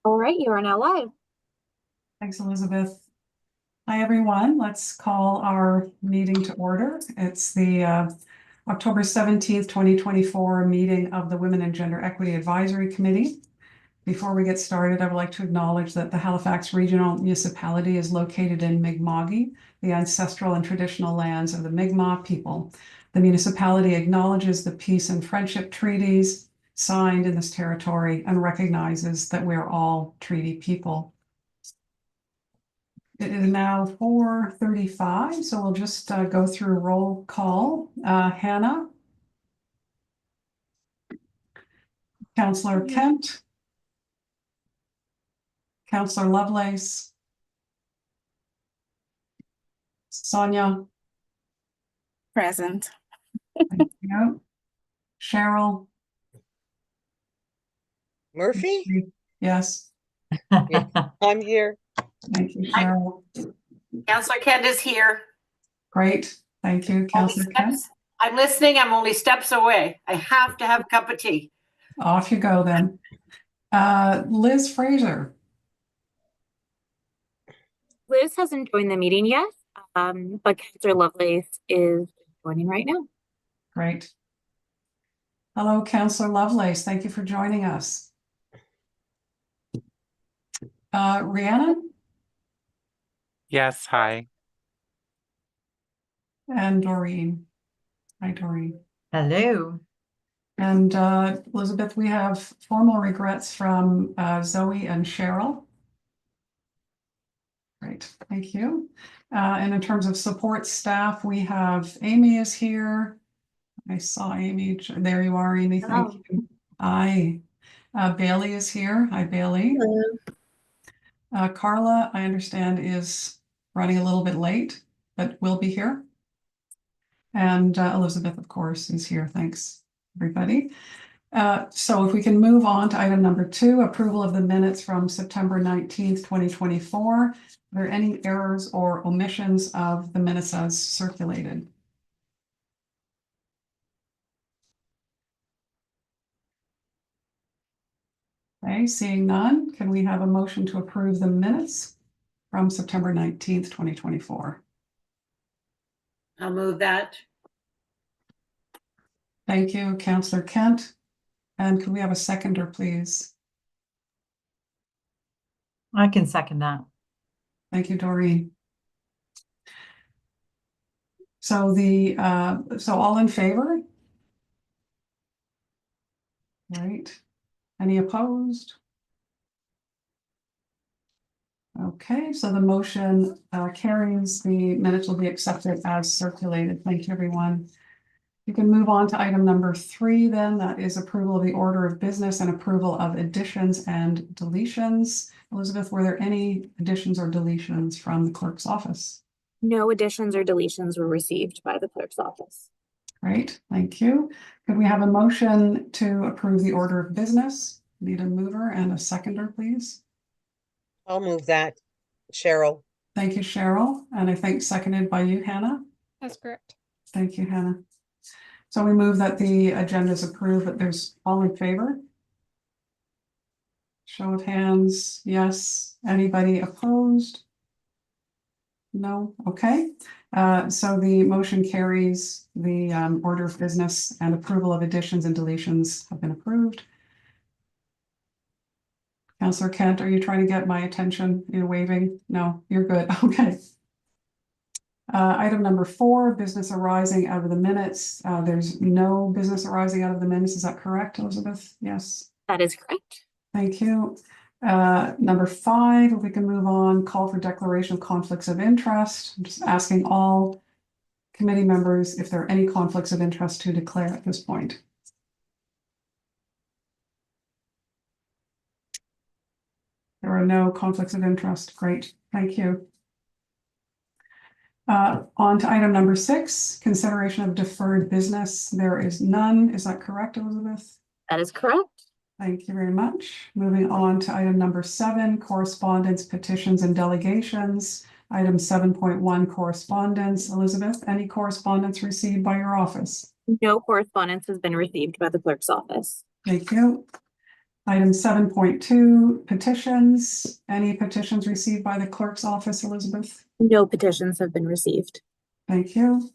All right, you are now live. Thanks, Elizabeth. Hi, everyone. Let's call our meeting to order. It's the October 17th, 2024 meeting of the Women and Gender Equity Advisory Committee. Before we get started, I would like to acknowledge that the Halifax Regional Municipality is located in Mi'kma'ki, the ancestral and traditional lands of the Mi'kmaq people. The municipality acknowledges the peace and friendship treaties signed in this territory and recognizes that we're all treaty people. It is now 4:35, so we'll just go through roll call. Hannah? Councillor Kent? Councillor Lovelace? Sonia? Present. Thank you. Cheryl? Murphy? Yes. Yeah, I'm here. Thank you, Cheryl. Councillor Kent is here. Great. Thank you, Councillor Kent. I'm listening. I'm only steps away. I have to have a cup of tea. Off you go then. Liz Fraser? Liz hasn't joined the meeting yet, but Councillor Lovelace is joining right now. Great. Hello, Councillor Lovelace. Thank you for joining us. Rhiannon? Yes, hi. And Doreen. Hi, Doreen. Hello. And Elizabeth, we have formal regrets from Zoe and Cheryl. Great, thank you. And in terms of support staff, we have Amy is here. I saw Amy. There you are, Amy. Thank you. Hi. Bailey is here. Hi, Bailey. Hello. Carla, I understand, is running a little bit late, but will be here. And Elizabeth, of course, is here. Thanks, everybody. So if we can move on to item number 2, approval of the minutes from September 19th, 2024. Are there any errors or omissions of the minutes as circulated? Okay, seeing none, can we have a motion to approve the minutes from September 19th, 2024? I'll move that. Thank you, Councillor Kent. And can we have a seconder, please? I can second that. Thank you, Doreen. So so all in favor? Right. Any opposed? Okay, so the motion carries. The minutes will be accepted as circulated. Thank you, everyone. You can move on to item number 3 then. That is approval of the order of business and approval of additions and deletions. Elizabeth, were there any additions or deletions from the clerk's office? No additions or deletions were received by the clerk's office. Great, thank you. Could we have a motion to approve the order of business? Need a mover and a seconder, please. I'll move that. Cheryl. Thank you, Cheryl. And I think seconded by you, Hannah. That's correct. Thank you, Hannah. So we move that the agenda is approved, but there's all in favor? Show of hands, yes. Anybody opposed? No, okay. So the motion carries. The order of business and approval of additions and deletions have been approved. Councillor Kent, are you trying to get my attention? You're waving? No, you're good. Okay. Item number 4, business arising out of the minutes. There's no business arising out of the minutes. Is that correct, Elizabeth? Yes. That is correct. Thank you. Number 5, if we can move on, call for declaration of conflicts of interest. I'm just asking all committee members if there are any conflicts of interest to declare at this point. There are no conflicts of interest. Great. Thank you. On to item number 6, consideration of deferred business. There is none. Is that correct, Elizabeth? That is correct. Thank you very much. Moving on to item number 7, correspondence, petitions, and delegations. Item 7.1, correspondence. Elizabeth, any correspondence received by your office? No correspondence has been received by the clerk's office. Thank you. Item 7.2, petitions. Any petitions received by the clerk's office, Elizabeth? No petitions have been received. Thank you.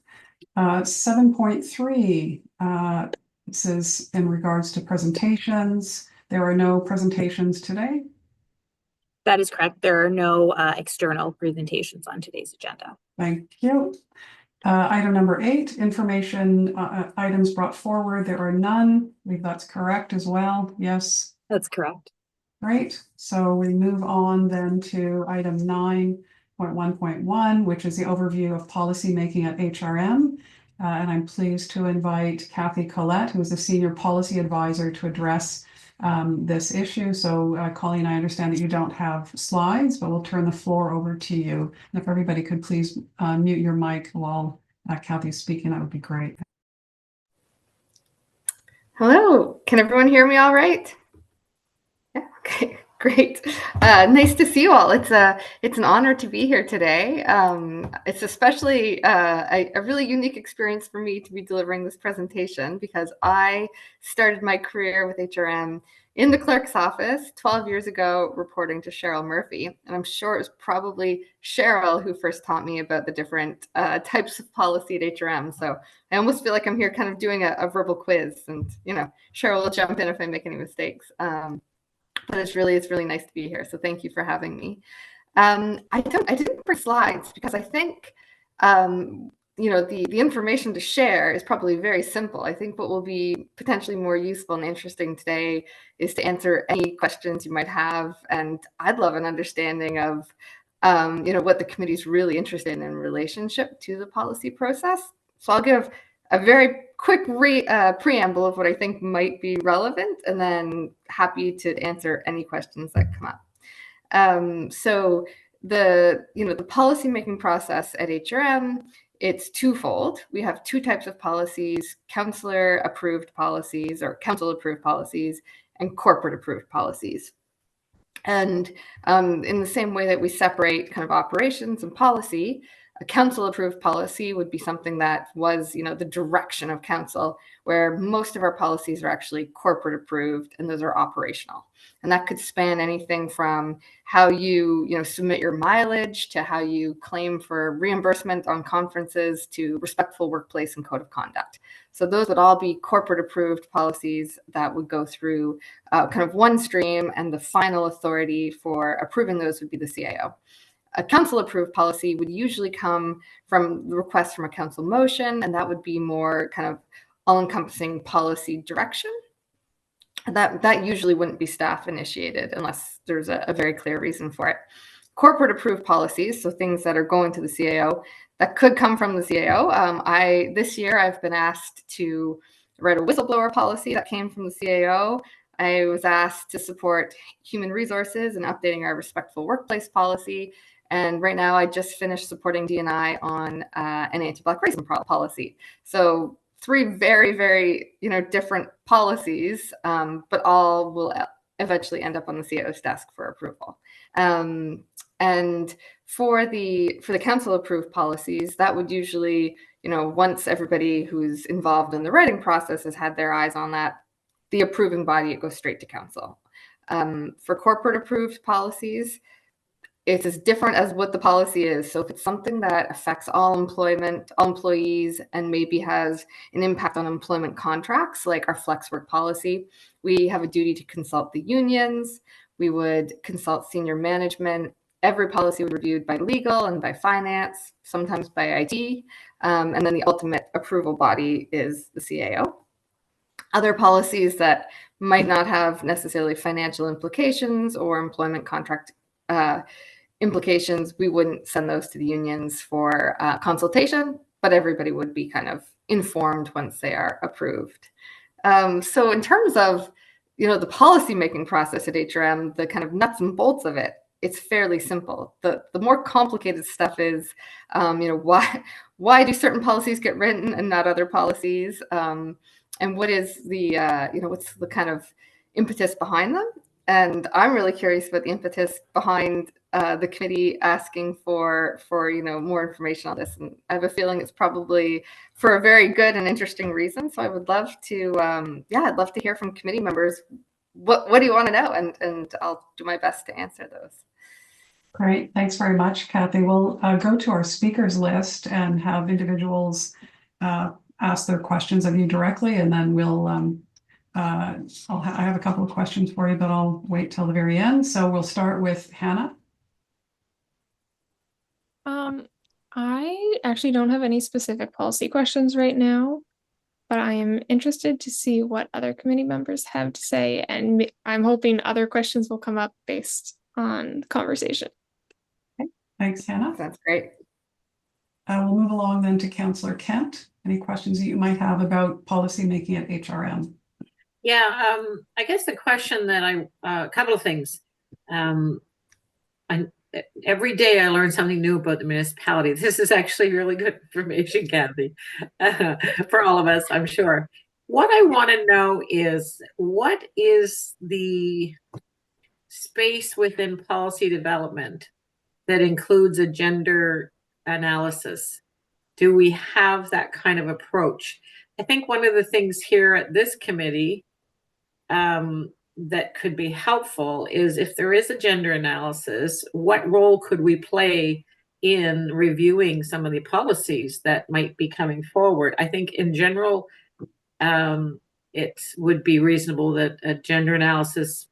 7.3, this is in regards to presentations. There are no presentations today. That is correct. There are no external presentations on today's agenda. Thank you. Item number 8, information items brought forward. There are none. I believe that's correct as well. Yes. That's correct. Great. So we move on then to item 9.1.1, which is the overview of policymaking at HRM. And I'm pleased to invite Kathy Collette, who is the Senior Policy Advisor, to address this issue. So Colleen, I understand that you don't have slides, but we'll turn the floor over to you. And if everybody could please mute your mic while Kathy's speaking, that would be great. Hello, can everyone hear me all right? Yeah, okay, great. Nice to see you all. It's an honor to be here today. It's especially a really unique experience for me to be delivering this presentation because I started my career with HRM in the clerk's office 12 years ago, reporting to Cheryl Murphy. And I'm sure it was probably Cheryl who first taught me about the different types of policy at HRM. So I almost feel like I'm here kind of doing a verbal quiz, and Cheryl will jump in if I make any mistakes. But it's really nice to be here. So thank you for having me. I didn't bring slides because I think the information to share is probably very simple. I think what will be potentially more useful and interesting today is to answer any questions you might have, and I'd love an understanding of what the committee is really interested in relationship to the policy process. So I'll give a very quick preamble of what I think might be relevant, and then happy to answer any questions that come up. So the policymaking process at HRM, it's twofold. We have two types of policies: counselor approved policies or council approved policies, and corporate approved policies. And in the same way that we separate kind of operations and policy, a council approved policy would be something that was, the direction of council, where most of our policies are actually corporate approved, and those are operational. And that could span anything from how you, submit your mileage to how you claim for reimbursement on conferences to respectful workplace and code of conduct. So those would all be corporate approved policies that would go through kind of one stream, and the final authority for approving those would be the CAO. A council approved policy would usually come from the request from a council motion, and that would be more kind of all-encompassing policy direction. That usually wouldn't be staff initiated unless there's a very clear reason for it. Corporate approved policies, so things that are going to the CAO, that could come from the CAO. This year I've been asked to write a whistleblower policy that came from the CAO. I was asked to support human resources and updating our respectful workplace policy. And right now, I just finished supporting D&I on an anti-Black racism policy. So 3 very, very, different policies, but all will eventually end up on the CAO's desk for approval. And for the council approved policies, that would usually, once everybody who's involved in the writing process has had their eyes on that, the approving body, it goes straight to council. For corporate approved policies, it's as different as what the policy is. So if it's something that affects all employment, all employees, and maybe has an impact on employment contracts, like our flex work policy, we have a duty to consult the unions. We would consult senior management. Every policy would be reviewed by legal and by finance, sometimes by IT. And then the ultimate approval body is the CAO. Other policies that might not have necessarily financial implications or employment contract implications, we wouldn't send those to the unions for consultation, but everybody would be kind of informed once they are approved. So in terms of, the policymaking process at HRM, the kind of nuts and bolts of it, it's fairly simple. The more complicated stuff is, why do certain policies get written and not other policies? And what is the, what's the kind of impetus behind them? And I'm really curious about the impetus behind the committee asking for more information on this. And I have a feeling it's probably for a very good and interesting reason. So I would love to, I'd love to hear from committee members what do you want to know? And I'll do my best to answer those. Great, thanks very much, Kathy. We'll go to our speakers list and have individuals ask their questions of you directly, and then we'll I have a couple of questions for you, but I'll wait till the very end. So we'll start with Hannah. I actually don't have any specific policy questions right now, but I am interested to see what other committee members have to say, and I'm hoping other questions will come up based on the conversation. Thanks, Hannah. That's great. We'll move along then to Councillor Kent. Any questions that you might have about policy making at HRM? Yeah, I guess the question that a couple of things. Every day I learn something new about the municipality. This is actually really good information, Kathy, for all of us, I'm sure. What I want to know is, what is the space within policy development that includes a gender analysis? Do we have that kind of approach? I think one of the things here at this committee that could be helpful is, if there is a gender analysis, what role could we play in reviewing some of the policies that might be coming forward? I think in general, it would be reasonable that a gender analysis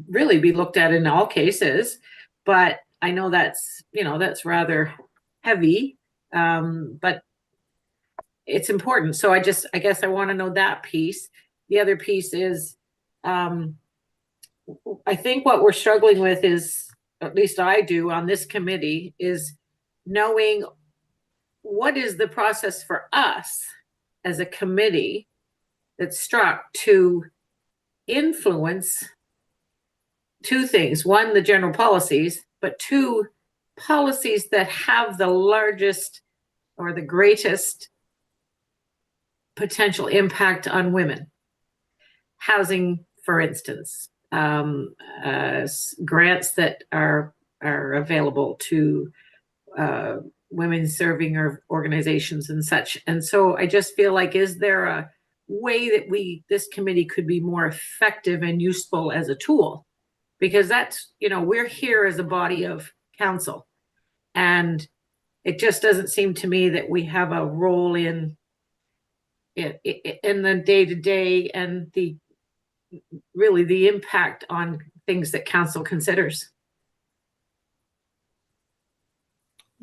really be looked at in all cases, but I know that's, that's rather heavy, but it's important. So I guess I want to know that piece. The other piece is, I think what we're struggling with is, at least I do on this committee, is knowing what is the process for us as a committee that's struck to influence two things. One, the general policies, but two, policies that have the largest or the greatest potential impact on women. Housing, for instance, grants that are available to women serving organizations and such. And so I just feel like, is there a way that this committee could be more effective and useful as a tool? Because that's, we're here as a body of council, and it just doesn't seem to me that we have a role in the day-to-day and the impact on things that council considers.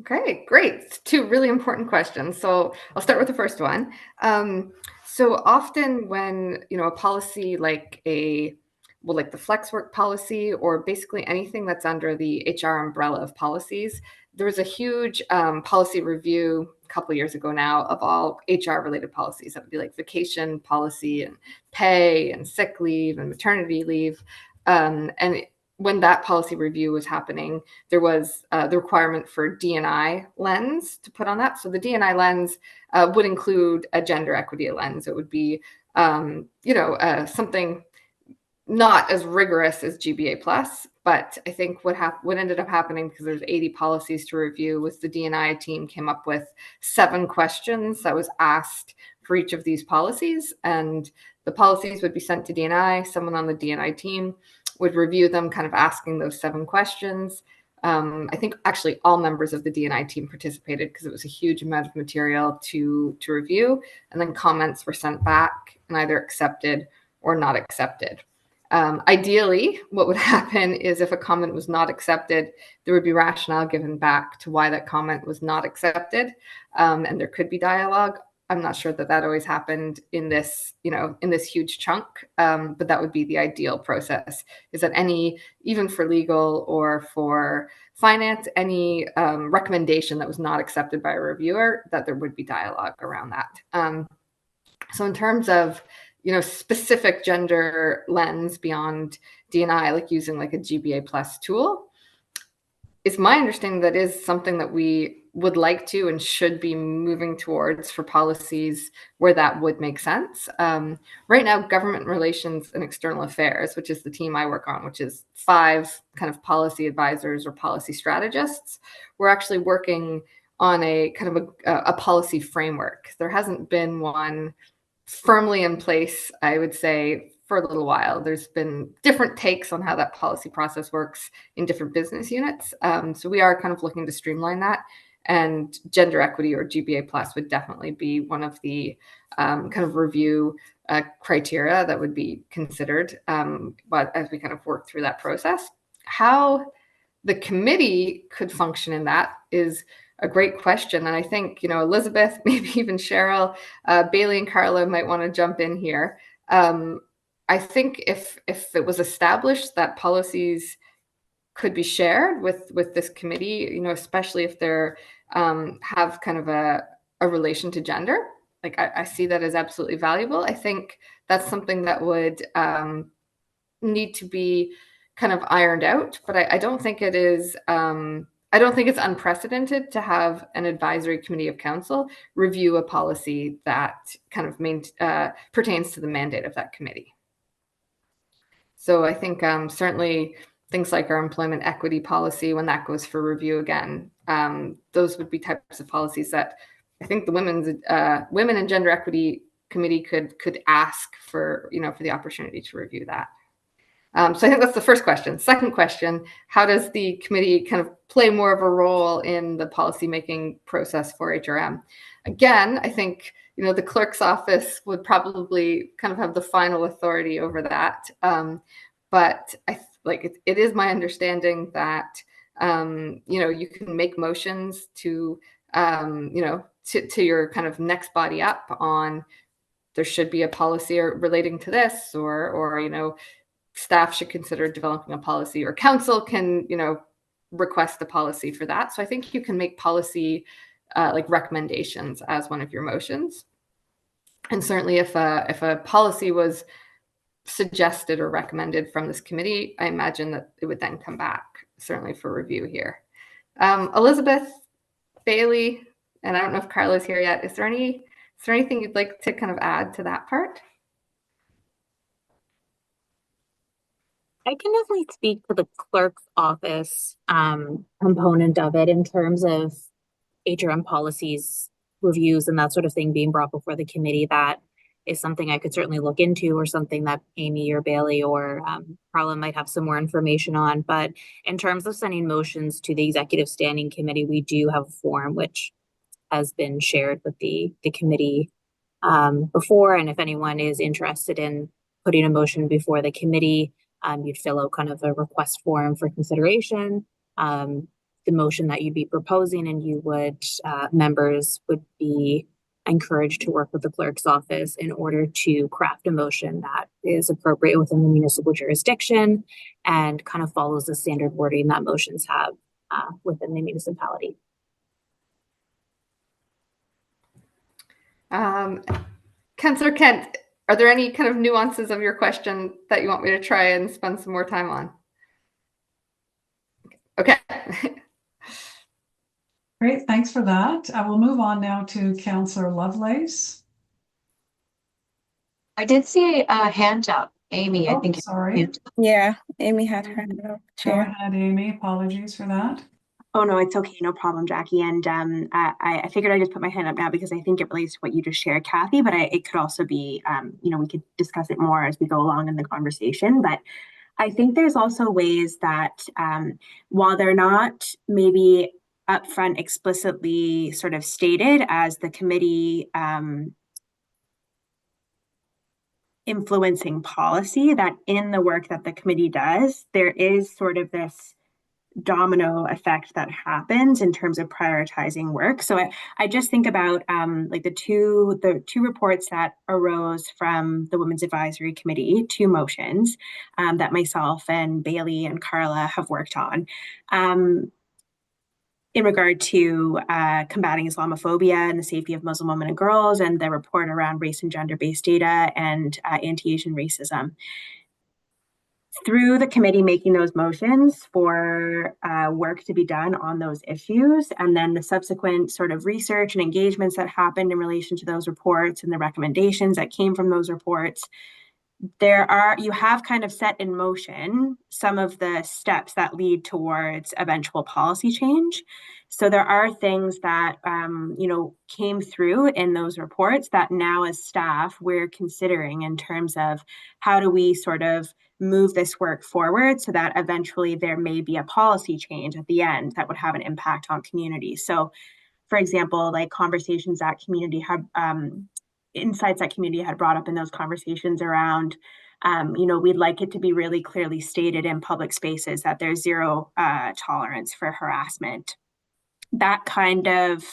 Okay, great. Two really important questions. So I'll start with the first one. So often when, a policy like the flex work policy, or basically anything that's under the HR umbrella of policies, there was a huge policy review a couple of years ago now of all HR related policies. That would be like vacation policy and pay and sick leave and maternity leave. And when that policy review was happening, there was the requirement for D&I lens to put on that. So the D&I lens would include a gender equity lens. It would be, something not as rigorous as GBA plus, but I think what ended up happening, because there's 80 policies to review, was the D&I team came up with 7 questions that was asked for each of these policies, and the policies would be sent to D&I. Someone on the D&I team would review them, kind of asking those 7 questions. I think actually all members of the D&I team participated, because it was a huge amount of material to review, and then comments were sent back and either accepted or not accepted. Ideally, what would happen is, if a comment was not accepted, there would be rationale given back to why that comment was not accepted, and there could be dialogue. I'm not sure that always happened in this, in this huge chunk, but that would be the ideal process, is that even for legal or for finance, any recommendation that was not accepted by a reviewer, that there would be dialogue around that. So in terms of specific gender lens beyond D&I, like using like a GBA plus tool, it's my understanding that is something that we would like to and should be moving towards for policies where that would make sense. Right now, government relations and external affairs, which is the team I work on, which is 5 kind of policy advisors or policy strategists, we're actually working on a kind of a policy framework. There hasn't been one firmly in place, I would say, for a little while. There's been different takes on how that policy process works in different business units. So we are kind of looking to streamline that. And gender equity, or GBA plus, would definitely be one of the kind of review criteria that would be considered but as we kind of work through that process. How the committee could function in that is a great question. And I think, Elizabeth, maybe even Cheryl, Bailey and Carla might want to jump in here. I think if it was established that policies could be shared with this committee, especially if they're have kind of a relation to gender, like I see that as absolutely valuable. I think that's something that would need to be kind of ironed out, but I don't think it is. I don't think it's unprecedented to have an advisory committee of council review a policy that kind of pertains to the mandate of that committee. So I think certainly things like our employment equity policy, when that goes for review again, those would be types of policies that I think the Women and Gender Equity Committee could ask for, for the opportunity to review that. So I think that's the first question. Second question, how does the committee kind of play more of a role in the policymaking process for HRM? Again, I think, the clerk's office would probably kind of have the final authority over that. But it is my understanding that, you can make motions to, to your kind of next body up on there should be a policy relating to this, or staff should consider developing a policy, or council can, request a policy for that. So I think you can make policy recommendations as one of your motions. And certainly if a policy was suggested or recommended from this committee, I imagine that it would then come back certainly for review here. Elizabeth, Bailey, and I don't know if Carla's here yet. Is there anything you'd like to kind of add to that part? I can definitely speak to the clerk's office component of it in terms of HRM policies, reviews, and that sort of thing being brought before the committee. That is something I could certainly look into, or something that Amy or Bailey or Carla might have some more information on. But in terms of sending motions to the Executive Standing Committee, we do have a form which has been shared with the committee before. And if anyone is interested in putting a motion before the committee, you'd fill out kind of a request form for consideration, the motion that you'd be proposing, and you would, members would be encouraged to work with the clerk's office in order to craft a motion that is appropriate within the municipal jurisdiction and kind of follows the standard wording that motions have within the municipality. Councillor Kent, are there any kind of nuances of your question that you want me to try and spend some more time on? Okay. Great, thanks for that. I will move on now to Councillor Lovelace. I did see a hand up, Amy. I Oh, think. sorry. Yeah, Amy had her hand up. Go Chair. ahead, Amy. Apologies for that. Oh no, it's okay, no problem, Jackie. And I figured I'd just put my hand up now because I think it relates to what you just shared, Kathy. But it could also be, we could discuss it more as we go along in the conversation. But I think there's also ways that while they're not maybe upfront explicitly sort of stated as the committee influencing policy, that in the work that the committee does, there is sort of this domino effect that happens in terms of prioritizing work. So I just think about the two reports that arose from the Women's Advisory Committee, two motions that myself and Bailey and Carla have worked on in regard to combating Islamophobia and the safety of Muslim women and girls, and the report around race and gender-based data and anti-Asian racism. Through the committee making those motions for work to be done on those issues, and then the subsequent sort of research and engagements that happened in relation to those reports and the recommendations that came from those reports, you have kind of set in motion some of the steps that lead towards eventual policy change. So there are things that, came through in those reports that now as staff, we're considering in terms of how do we sort of move this work forward so that eventually there may be a policy change at the end that would have an impact on communities. So for example, like conversations that community had, insights that community had brought up in those conversations around, we'd like it to be really clearly stated in public spaces that there's zero tolerance for harassment. That kind of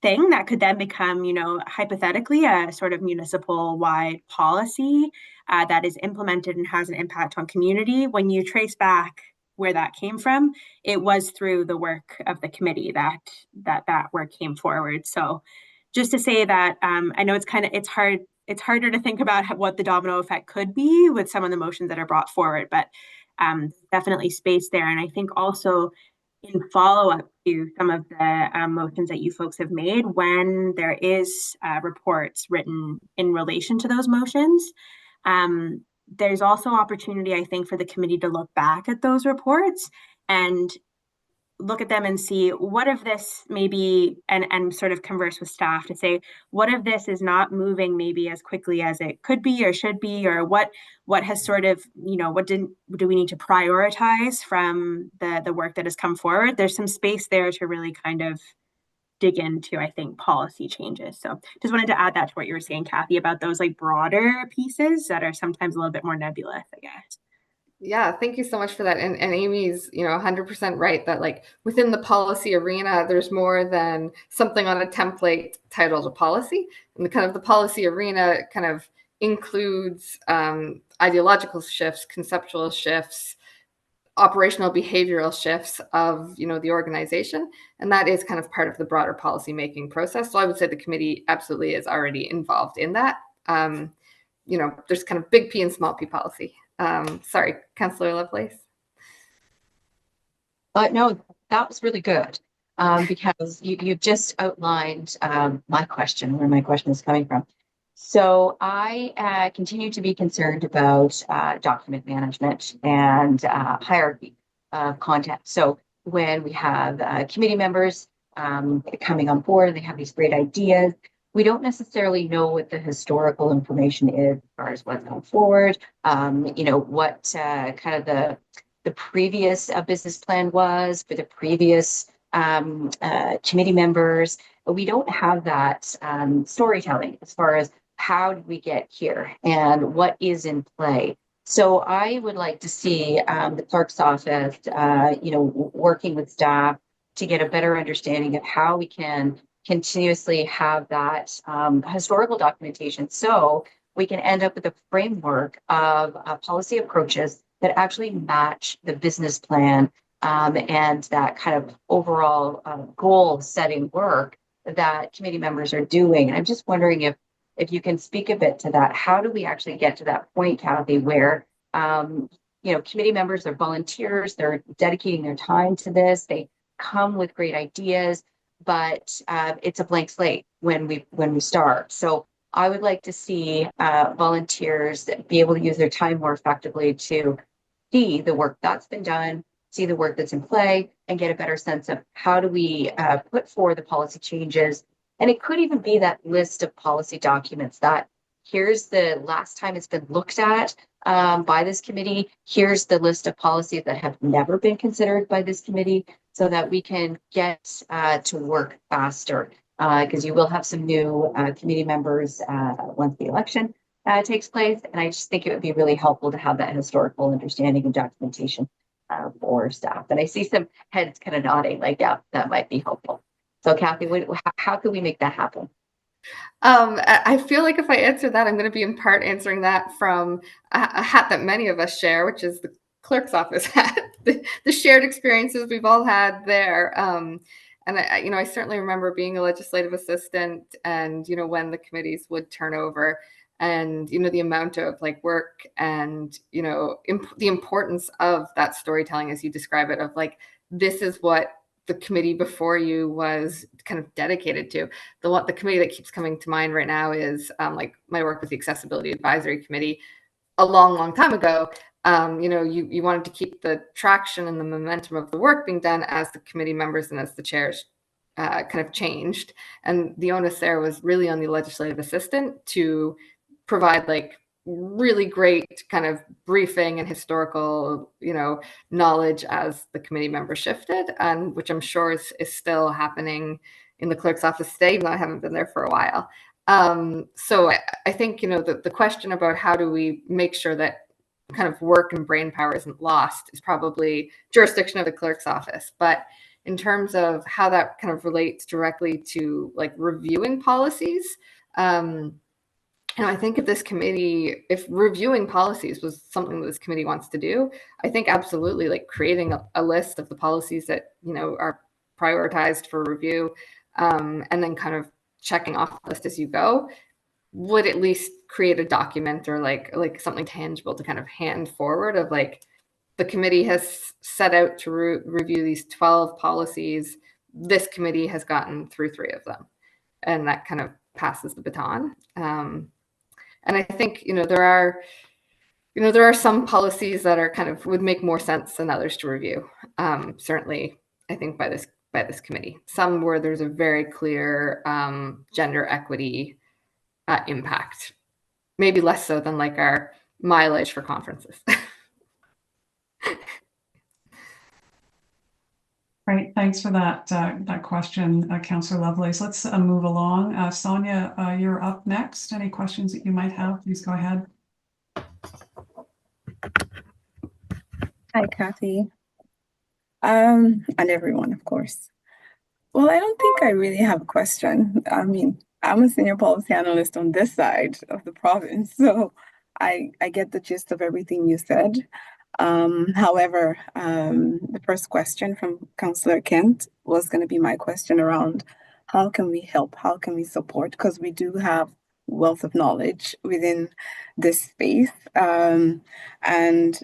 thing that could then become, hypothetically a sort of municipal wide policy that is implemented and has an impact on community. When you trace back where that came from, it was through the work of the committee that work came forward. So just to say that I know it's harder to think about what the domino effect could be with some of the motions that are brought forward, but definitely space there. And I think also in follow-up to some of the motions that you folks have made, when there is reports written in relation to those motions, there's also opportunity, I think, for the committee to look back at those reports and look at them and see what if this maybe, and sort of converse with staff to say, what if this is not moving maybe as quickly as it could be or should be, or what has sort of, what do we need to prioritize from the work that has come forward? There's some space there to really kind of dig into, I think, policy changes. So just wanted to add that to what you were saying, Kathy, about those like broader pieces that are sometimes a little bit more nebulous, I guess. Yeah, thank you so much for that. And Amy's, 100% right that like within the policy arena, there's more than something on a template titled a policy. And the policy arena kind of includes ideological shifts, conceptual shifts, operational behavioral shifts of, the organization. And that is kind of part of the broader policy making process. So I would say the committee absolutely is already involved in that. There's kind of big P and small p policy. Sorry, Councillor Lovelace. No, that was really good because you just outlined my question, where my question is coming from. So I continue to be concerned about document management and hierarchy of content. So when we have committee members coming on board and they have these great ideas, we don't necessarily know what the historical information is as far as what's come forward, what kind of the previous business plan was for the previous committee members. But we don't have that storytelling as far as how did we get here and what is in play. So I would like to see the clerk's office, working with staff to get a better understanding of how we can continuously have that historical documentation so we can end up with a framework of policy approaches that actually match the business plan and that kind of overall goal setting work that committee members are doing. And I'm just wondering if you can speak a bit to that. How do we actually get to that point, Kathy, where committee members are volunteers, they're dedicating their time to this, they come with great ideas, but it's a blank slate when we start. So I would like to see volunteers be able to use their time more effectively to see the work that's been done, see the work that's in play, and get a better sense of how do we put forward the policy changes. And it could even be that list of policy documents that here's the last time it's been looked at by this committee. Here's the list of policies that have never been considered by this committee, so that we can get to work faster. Because you will have some new committee members once the election takes place. And I just think it would be really helpful to have that historical understanding and documentation for staff. And I see some heads kind of nodding like, yeah, that might be helpful. So Kathy, how can we make that happen? I feel like if I answer that, I'm going to be in part answering that from a hat that many of us share, which is the clerk's office hat, the shared experiences we've all had there. And I certainly remember being a legislative assistant and, when the committees would turn over and, the amount of like work and, the importance of that storytelling, as you describe it, of like, this is what the committee before you was kind of dedicated to. The committee that keeps coming to mind right now is like my work with the Accessibility Advisory Committee a long, long time ago. you wanted to keep the traction and the momentum of the work being done as the committee members and as the chairs kind of changed. And the onus there was really on the legislative assistant to provide like really great kind of briefing and historical, knowledge as the committee members shifted, and which I'm sure is still happening in the clerk's office today, even though I haven't been there for a while. So I think, the question about how do we make sure that kind of work and brain power isn't lost is probably jurisdiction of the clerk's office. But in terms of how that kind of relates directly to like reviewing policies, I think if reviewing policies was something that this committee wants to do, I think absolutely like creating a list of the policies that, are prioritized for review, and then kind of checking off the list as you go would at least create a document or like something tangible to kind of hand forward of like, the committee has set out to review these 12 policies. This committee has gotten through 3 of them, and that kind of passes the baton. And I think, there are some policies that are kind of would make more sense than others to review. Certainly, I think by this committee, some where there's a very clear gender equity impact, maybe less so than like our mileage for conferences. Great, thanks for that question, Councillor Lovelace. Let's move along. Sonia, you're up next. Any questions that you might have, please go ahead. Hi, Kathy. And everyone, of course. Well, I don't think I really have a question. I mean, I'm a senior policy analyst on this side of the province, so I get the gist of everything you said. However, the first question from Councillor Kent was going to be my question around how can we help, how can we support, because we do have wealth of knowledge within this space, and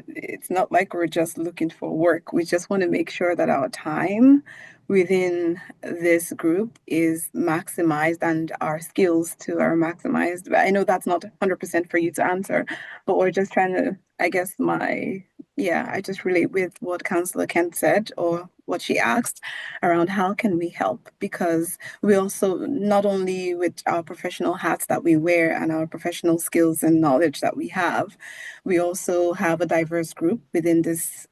it's not like we're just looking for work. We just want to make sure that our time within this group is maximized and our skills too are maximized. I know that's not 100% for you to answer, but we're just trying to, I guess I just relate with what Councillor Kent said or what she asked around how can we help, because we also, not only with our professional hats that we wear and our professional skills and knowledge that we have, we also have a diverse group within this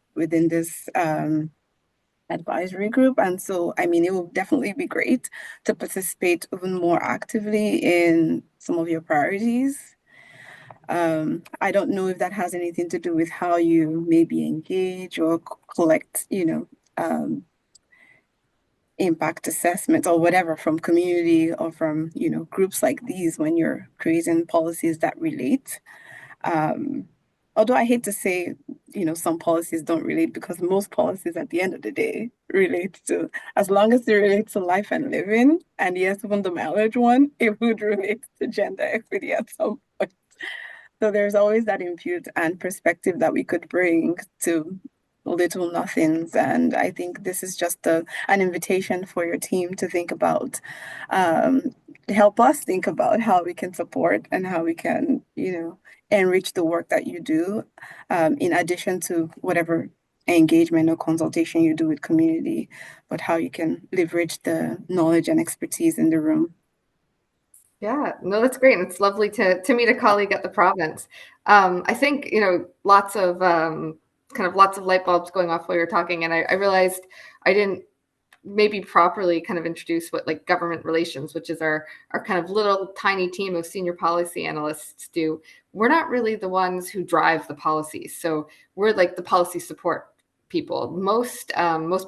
advisory group. And so, I mean, it will definitely be great to participate even more actively in some of your priorities. I don't know if that has anything to do with how you maybe engage or collect, impact assessments or whatever from community or from, groups like these when you're creating policies that relate. Although I hate to say, some policies don't relate, because most policies at the end of the day relate to, as long as they relate to life and living, and yes, even the mileage one, it would relate to gender equity at some point. So there's always that input and perspective that we could bring to little nothings. And I think this is just an invitation for your team to think about, help us think about how we can support and how we can, enrich the work that you do, in addition to whatever engagement or consultation you do with community, but how you can leverage the knowledge and expertise in the room. Yeah, no, that's great. And it's lovely to meet a colleague at the province. I think, lots of light bulbs going off while you're talking. And I realized I didn't maybe properly kind of introduce what like government relations, which is our kind of little tiny team of senior policy analysts do. We're not really the ones who drive the policies. So we're like the policy support people. Most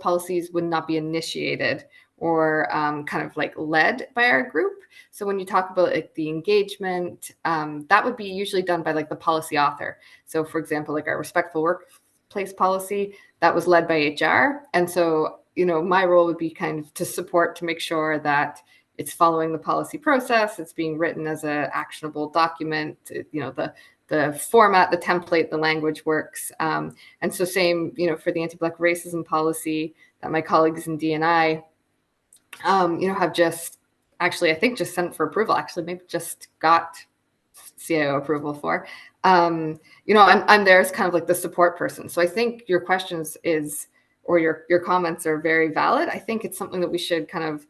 policies would not be initiated or kind of like led by our group. So when you talk about like the engagement, that would be usually done by like the policy author. So for example, like our respectful workplace policy, that was led by HR. And so, my role would be kind of to support, to make sure that it's following the policy process, it's being written as an actionable document, the format, the template, the language works. And so same, for the anti-Black racism policy that my colleagues in D&I have just actually, I think just sent for approval, actually maybe just got CIO approval for. You know, I'm there as kind of like the support person. So I think your questions or your comments are very valid. I think it's something that we should kind of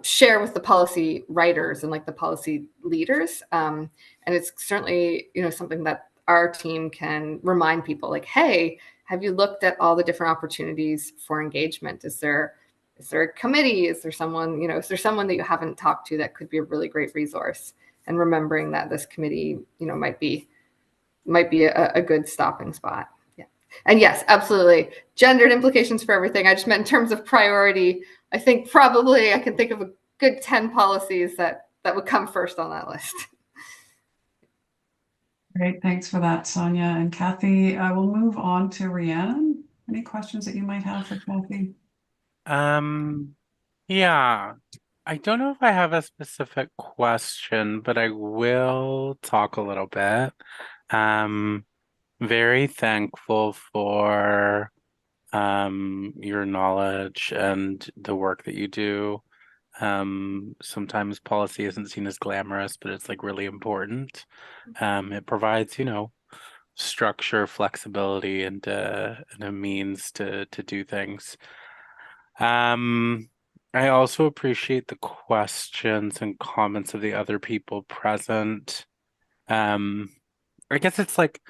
share with the policy writers and like the policy leaders. And it's certainly, you know, something that our team can remind people like, hey, have you looked at all the different opportunities for engagement? Is there a committee? Is there someone, you know, is there someone that you haven't talked to that could be a really great resource? And remembering that this committee, you know, might be a good stopping spot. Yeah. And yes, absolutely. Gendered implications for everything. I just meant in terms of priority. I think probably I can think of a good 10 policies that would come first on that list. Great, thanks for that, Sonia and Kathy. I will move on to Rhiannon. Any questions that you might have for Kathy? Yeah, I don't know if I have a specific question, but I will talk a little bit. Very thankful for your knowledge and the work that you do. Sometimes policy isn't seen as glamorous, but it's like really important. It provides, you know, structure, flexibility, and a means to do things. I also appreciate the questions and comments of the other people present. I guess it's like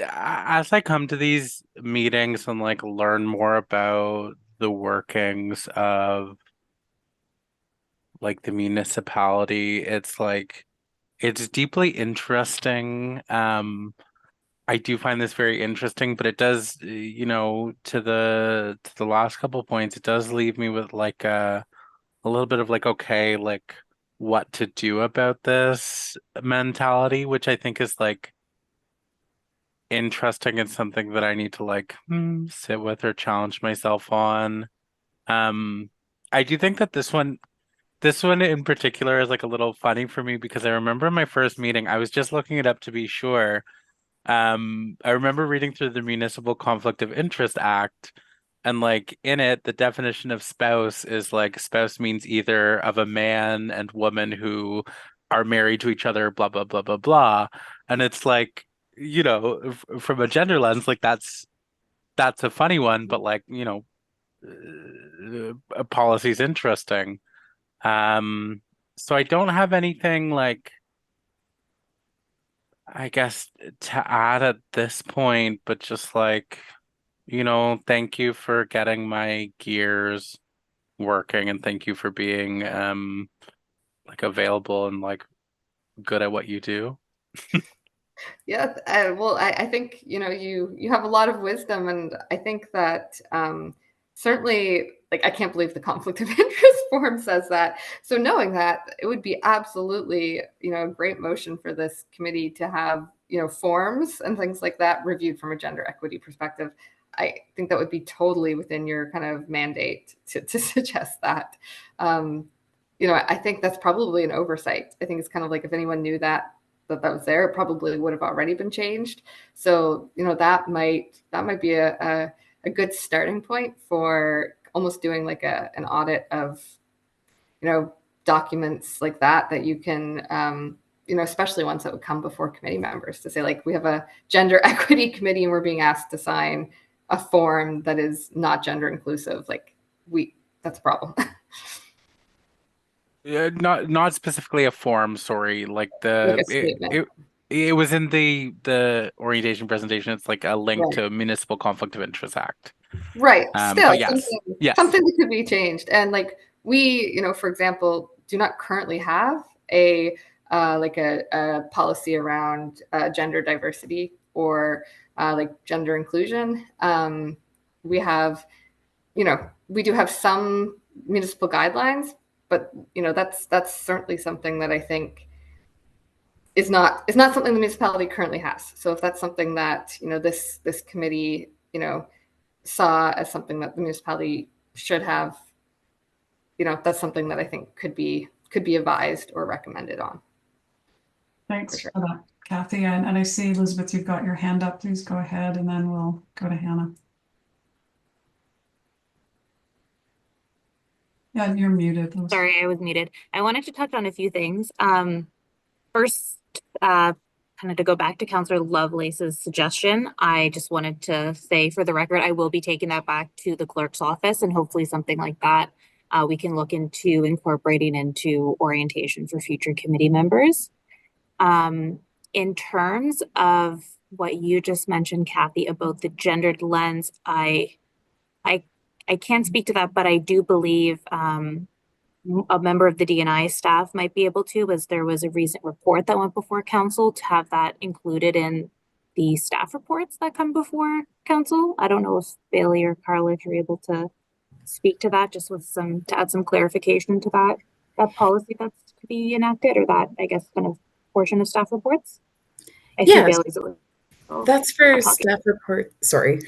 as I come to these meetings and like learn more about the workings of like the municipality, it's like it's deeply interesting. I do find this very interesting, but it does, you know, to the last couple of points, it does leave me with like a little bit of like, okay, like what to do about this mentality, which I think is like interesting and something that I need to like sit with or challenge myself on. I do think that this one in particular is like a little funny for me because I remember in my first meeting, I was just looking it up to be sure. I remember reading through the Municipal Conflict of Interest Act, and like in it, the definition of spouse is like spouse means either of a man and woman who are married to each other, blah, blah, blah, blah, blah. And it's like, you know, from a gender lens, like that's a funny one, but like, you know, policy is interesting. So I don't have anything like I guess to add at this point, but just like, you know, thank you for getting my gears working and thank you for being like available and like good at what you do. Yeah, well, I think, you know, you have a lot of wisdom, and I think that certainly, like, I can't believe the conflict of interest form says that. So knowing that, it would be absolutely, you know, a great motion for this committee to have, you know, forms and things like that reviewed from a gender equity perspective. I think that would be totally within your kind of mandate to suggest that. You know, I think that's probably an oversight. I think it's kind of like if anyone knew that was there, it probably would have already been changed. So, you know, that might be a good starting point for almost doing like an audit of, you know, documents like that you can, you know, especially ones that would come before committee members to say, like, we have a gender equity committee and we're being asked to sign a form that is not gender inclusive. Like, that's a problem. Not specifically a form, sorry. Like Like a statement. it was in the orientation presentation. It's like a link Right. to Municipal Conflict of Interest Act. Right. Still, But yes, yes. something that could be changed. And like we, you know, for example, do not currently have a policy around gender diversity or like gender inclusion. We have, you know, we do have some municipal guidelines, but you know, that's certainly something that I think is not something the municipality currently has. So if that's something that, you know, this committee, you know, saw as something that the municipality should have, you know, that's something that I think could be advised or recommended on. Thanks For for that, Kathy. And I see, Elizabeth, you've got your hand up. Please go ahead, and then we'll go to Hannah. Yeah, you're muted. Lucy. Sorry, I was muted. I wanted to touch on a few things. First, kind of to go back to Councillor Lovelace's suggestion, I just wanted to say for the record, I will be taking that back to the clerk's office, and hopefully something like that we can look into incorporating into orientation for future committee members. In terms of what you just mentioned, Kathy, about the gendered lens, I can't speak to that, but I do believe a member of the DNI staff might be able to, as there was a recent report that went before council, to have that included in the staff reports that come before council. I don't know if Bailey or Carla, if you're able to speak to that, just with to add some clarification to that policy that's to be enacted, or that, I guess, kind of portion of staff reports. I see Yes. Bailey's That's for staff report. Sorry.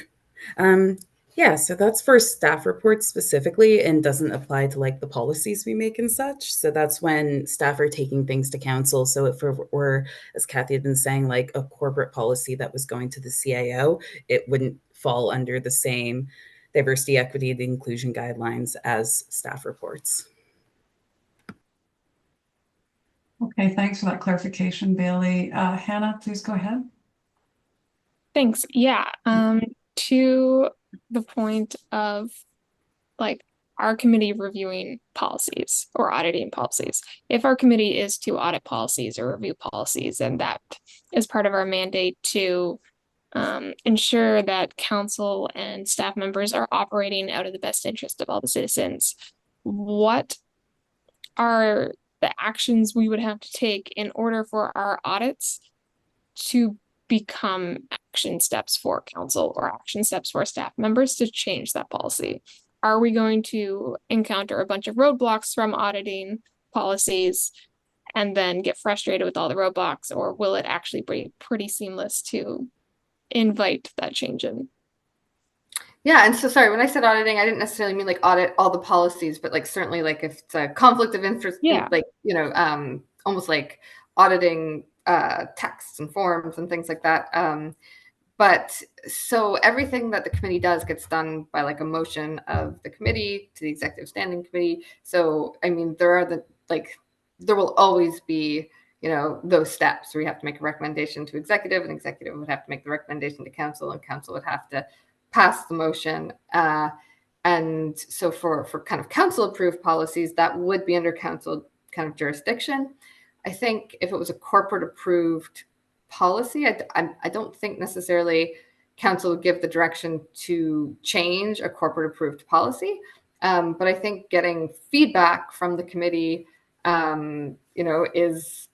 Yeah, so that's for staff reports specifically and doesn't apply to like the policies we make and such. So that's when staff are taking things to council. So if we're, as Kathy had been saying, like a corporate policy that was going to the CIO, it wouldn't fall under the same diversity, equity, and inclusion guidelines as staff reports. Okay, thanks for that clarification, Bailey. Hannah, please go ahead. Thanks. Yeah. To the point of like our committee reviewing policies or auditing policies. If our committee is to audit policies or review policies, and that is part of our mandate to ensure that council and staff members are operating out of the best interest of all the citizens, what are the actions we would have to take in order for our audits to become action steps for council or action steps for staff members to change that policy? Are we going to encounter a bunch of roadblocks from auditing policies and then get frustrated with all the roadblocks, or will it actually be pretty seamless to invite that change in? Yeah, and so sorry, when I said auditing, I didn't necessarily mean like audit all the policies, but like certainly like if it's a conflict of interest, like, you know, almost like auditing texts and forms and things like that. But so everything that the committee does gets done by like a motion of the committee to the executive standing committee. So, I mean, there will always be, you know, those steps where you have to make a recommendation to executive, and executive would have to make the recommendation to council, and council would have to pass the motion. And so for kind of council approved policies, that would be under council kind of jurisdiction. I think if it was a corporate approved policy, I don't think necessarily council would give the direction to change a corporate approved policy. But I think getting feedback from the committee, you know, is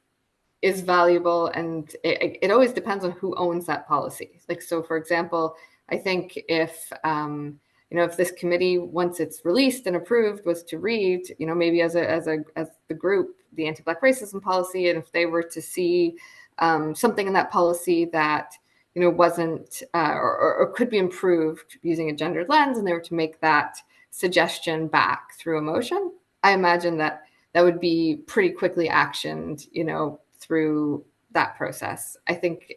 valuable, and it always depends on who owns that policy. Like, so for example, I think if, you know, if this committee, once it's released and approved, was to read, you know, maybe as the group, the anti-Black racism policy, and if they were to see something in that policy that, you know, wasn't or could be improved using a gendered lens, and they were to make that suggestion back through a motion, I imagine that would be pretty quickly actioned, you know, through that process. I think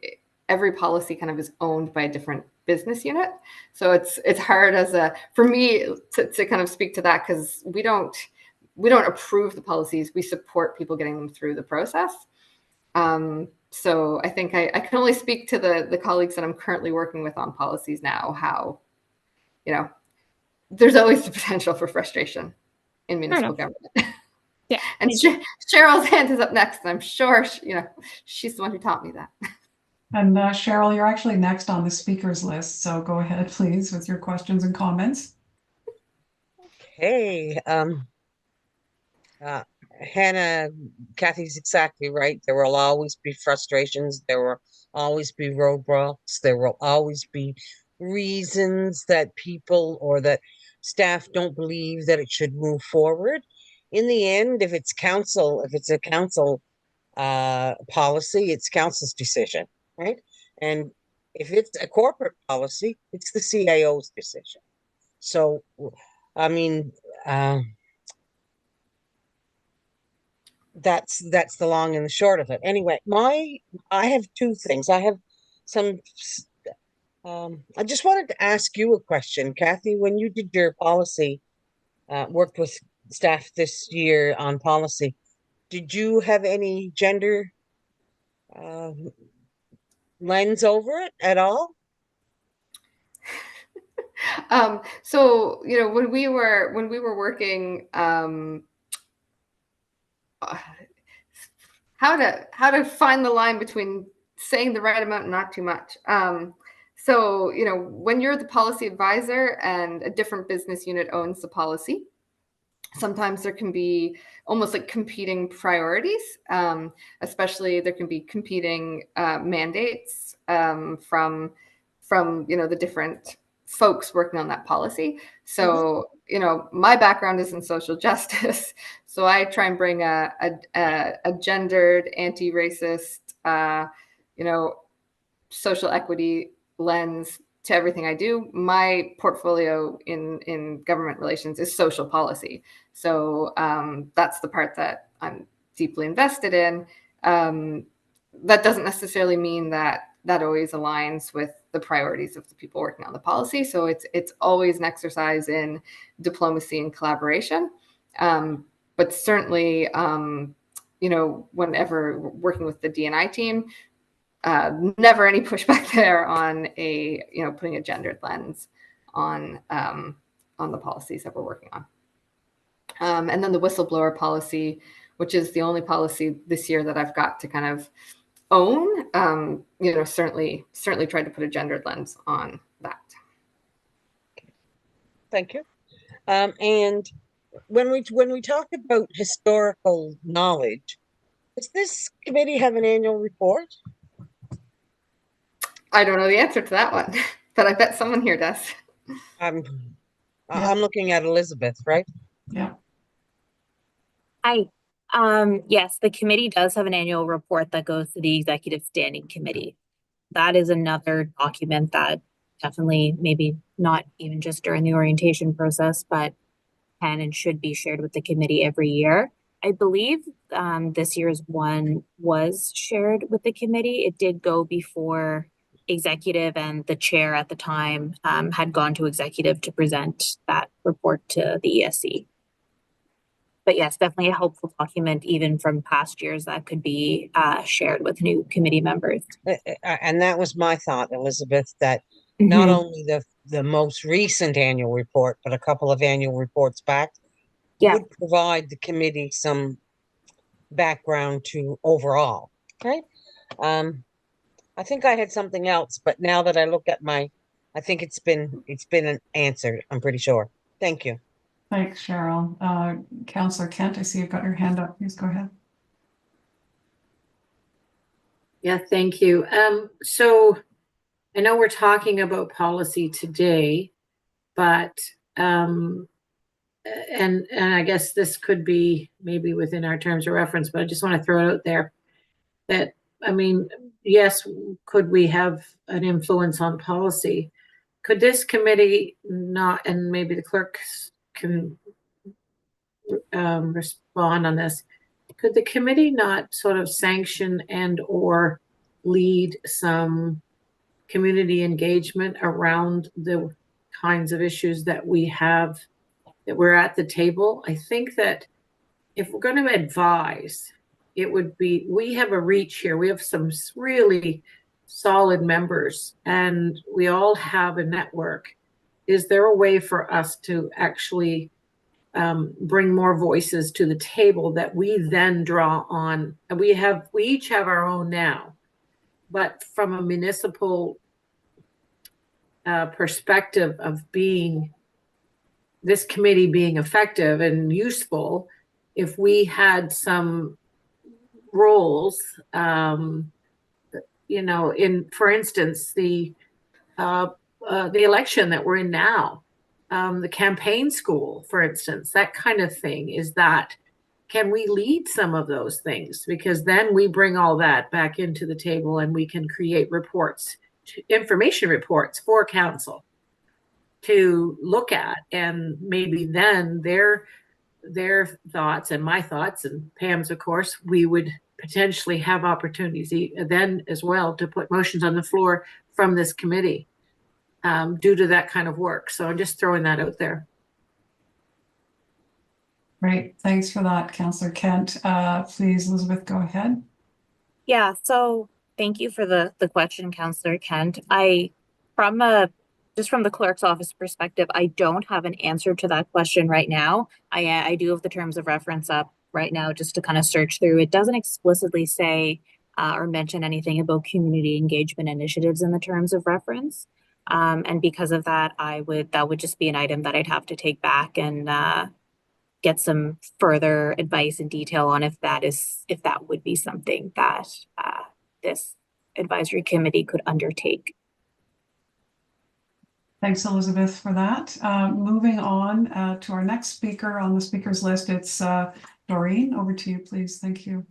every policy kind of is owned by a different business unit. So it's hard for me to kind of speak to that, because we don't approve the policies. We support people getting them through the process. So I think I can only speak to the colleagues that I'm currently working with on policies now, how, you know, there's always the potential for frustration in municipal government. Yeah. And Cheryl's hand is up next, and I'm sure, you know, she's the one who taught me that. And Cheryl, you're actually next on the speakers list, so go ahead, please, with your questions and comments. Okay. Hannah, Kathy's exactly right. There will always be frustrations. There will always be roadblocks. There will always be reasons that people or that staff don't believe that it should move forward. In the end, if it's a council policy, it's council's decision, right? And if it's a corporate policy, it's the CIO's decision. So, I mean, that's the long and the short of it. Anyway, I have two things. I have some. I just wanted to ask you a question, Kathy. When you did your policy, worked with staff this year on policy. Did you have any gender lens over it at all? So when we were working, how to find the line between saying the right amount and not too much. So when you're the policy advisor and a different business unit owns the policy, sometimes there can be almost like competing priorities. Especially there can be competing mandates from the different folks working on that policy. So my background is in social justice, so I try and bring a gendered, anti-racist, social equity lens to everything I do. My portfolio in government relations is social policy, so that's the part that I'm deeply invested in. That doesn't necessarily mean that always aligns with the priorities of the people working on the policy. So it's always an exercise in diplomacy and collaboration. But certainly, whenever working with the D&I team, never any pushback there on putting a gendered lens on the policies that we're working on. And then the whistleblower policy, which is the only policy this year that I've got to kind of own, certainly tried to put a gendered lens on that. Thank you. And when we talk about historical knowledge, does this committee have an annual report? I don't know the answer to that one, but I bet someone here does. I'm looking at Elizabeth, right? Yeah. Yes, the committee does have an annual report that goes to the executive standing committee. That is another document that definitely, maybe not even just during the orientation process, but can and should be shared with the committee every year. I believe this year's one was shared with the committee. It did go before executive, and the chair at the time had gone to executive to present that report to the ESC. But yes, definitely a helpful document, even from past years, that could be shared with new committee members. And that was my thought, Elizabeth, that not only the most recent annual report, but a couple of annual reports back would provide the committee some background to overall. Okay. I think I had something else, but now that I look at I think it's been answered, I'm pretty sure. Thank you. Thanks, Cheryl. Councillor Kent, I see you've got your hand up. Please go ahead. Yeah, thank you. So I know we're talking about policy today, but and I guess this could be maybe within our terms of reference, but I just want to throw it out there that, I mean, yes, could we have an influence on policy? Could this committee not, and maybe the clerks can respond on this, could the committee not sort of sanction and or lead some community engagement around the kinds of issues that we have, that we're at the table? I think that if we're going to advise, it would be, we have a reach here. We have some really solid members and we all have a network. Is there a way for us to actually bring more voices to the table that we then draw on? We each have our own now, but from a municipal perspective of being, this committee being effective and useful, if we had some roles, in, for instance, the election that we're in now, the campaign school, for instance, that kind of thing, is that, can we lead some of those things? Because then we bring all that back into the table and we can create reports, information reports for council to look at, and maybe then their thoughts and my thoughts and Pam's, of course, we would potentially have opportunities then as well to put motions on the floor from this committee due to that kind of work. So I'm just throwing that out there. Great. Thanks for that, Councillor Kent. Please, Elizabeth, go ahead. Yeah, so thank you for the question, Councillor Kent. Just from the clerk's office perspective, I don't have an answer to that question right now. I do have the terms of reference up right now just to kind of search through. It doesn't explicitly say or mention anything about community engagement initiatives in the terms of reference. And because of that, that would just be an item that I'd have to take back and get some further advice and detail on if that would be something that this advisory committee could undertake. Thanks, Elizabeth, for that. Moving on to our next speaker on the speakers list, it's Doreen. Over to you, please. Thank you.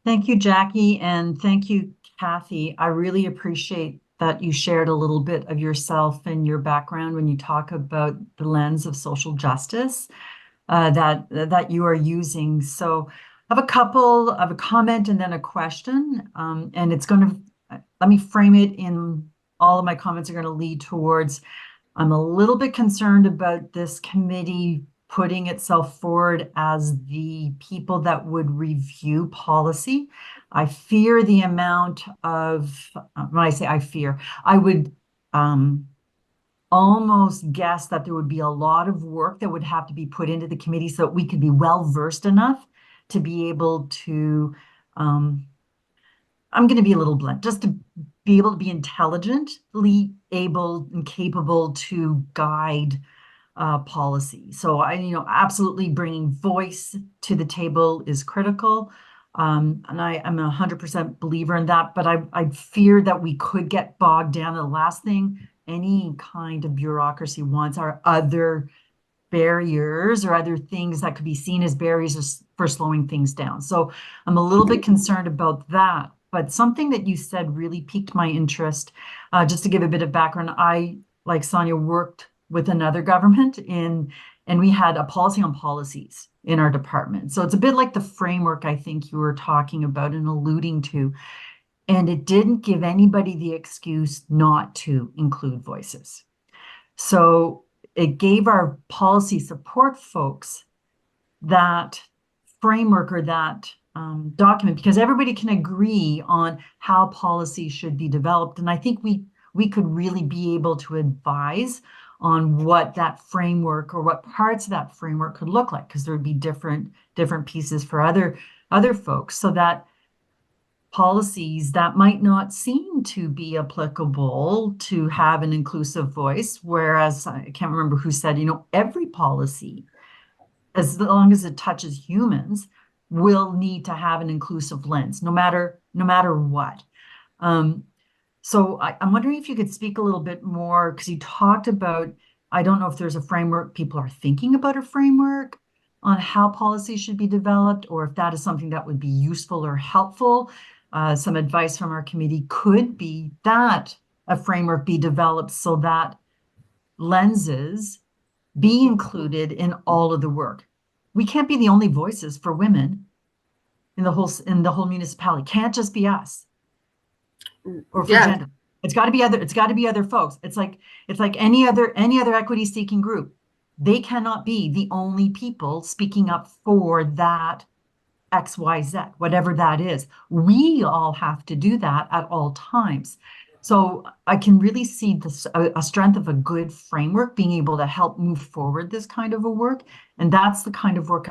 Thank you, Jackie, and thank you, Kathy. I really appreciate that you shared a little bit of yourself and your background when you talk about the lens of social justice that you are using. So I have a comment and then a question, and it's going to, let me frame it in, all of my comments are going to lead towards, I'm a little bit concerned about this committee putting itself forward as the people that would review policy. I fear the amount of, when I say I fear, I would almost guess that there would be a lot of work that would have to be put into the committee so that we could be well versed enough to be able to, I'm going to be a little blunt, just to be able to be intelligently able and capable to guide policy. So absolutely bringing voice to the table is critical. And I'm a 100% believer in that, but I fear that we could get bogged down. The last thing any kind of bureaucracy wants are other barriers or other things that could be seen as barriers for slowing things down. So I'm a little bit concerned about that. But something that you said really piqued my interest. Just to give a bit of background, I, like Sonia, worked with another government and we had a policy on policies in our department. So it's a bit like the framework I think you were talking about and alluding to. And it didn't give anybody the excuse not to include voices. So it gave our policy support folks that framework or that document, because everybody can agree on how policy should be developed. And I think we could really be able to advise on what that framework or what parts of that framework could look like, because there would be different pieces for other folks, so that policies that might not seem to be applicable to have an inclusive voice, whereas I can't remember who said, every policy, as long as it touches humans, will need to have an inclusive lens, no matter what. So I'm wondering if you could speak a little bit more, because you talked about, I don't know if there's a framework, people are thinking about a framework on how policy should be developed, or if that is something that would be useful or helpful. Some advice from our committee could be that a framework be developed so that lenses be included in all of the work. We can't be the only voices for women in the whole municipality. Can't just be us. Or for gender. It's got to be other folks. It's like any other equity seeking group. They cannot be the only people speaking up for that XYZ, whatever that is. We all have to do that at all times. So I can really see a strength of a good framework being able to help move forward this kind of a work. And that's the kind of work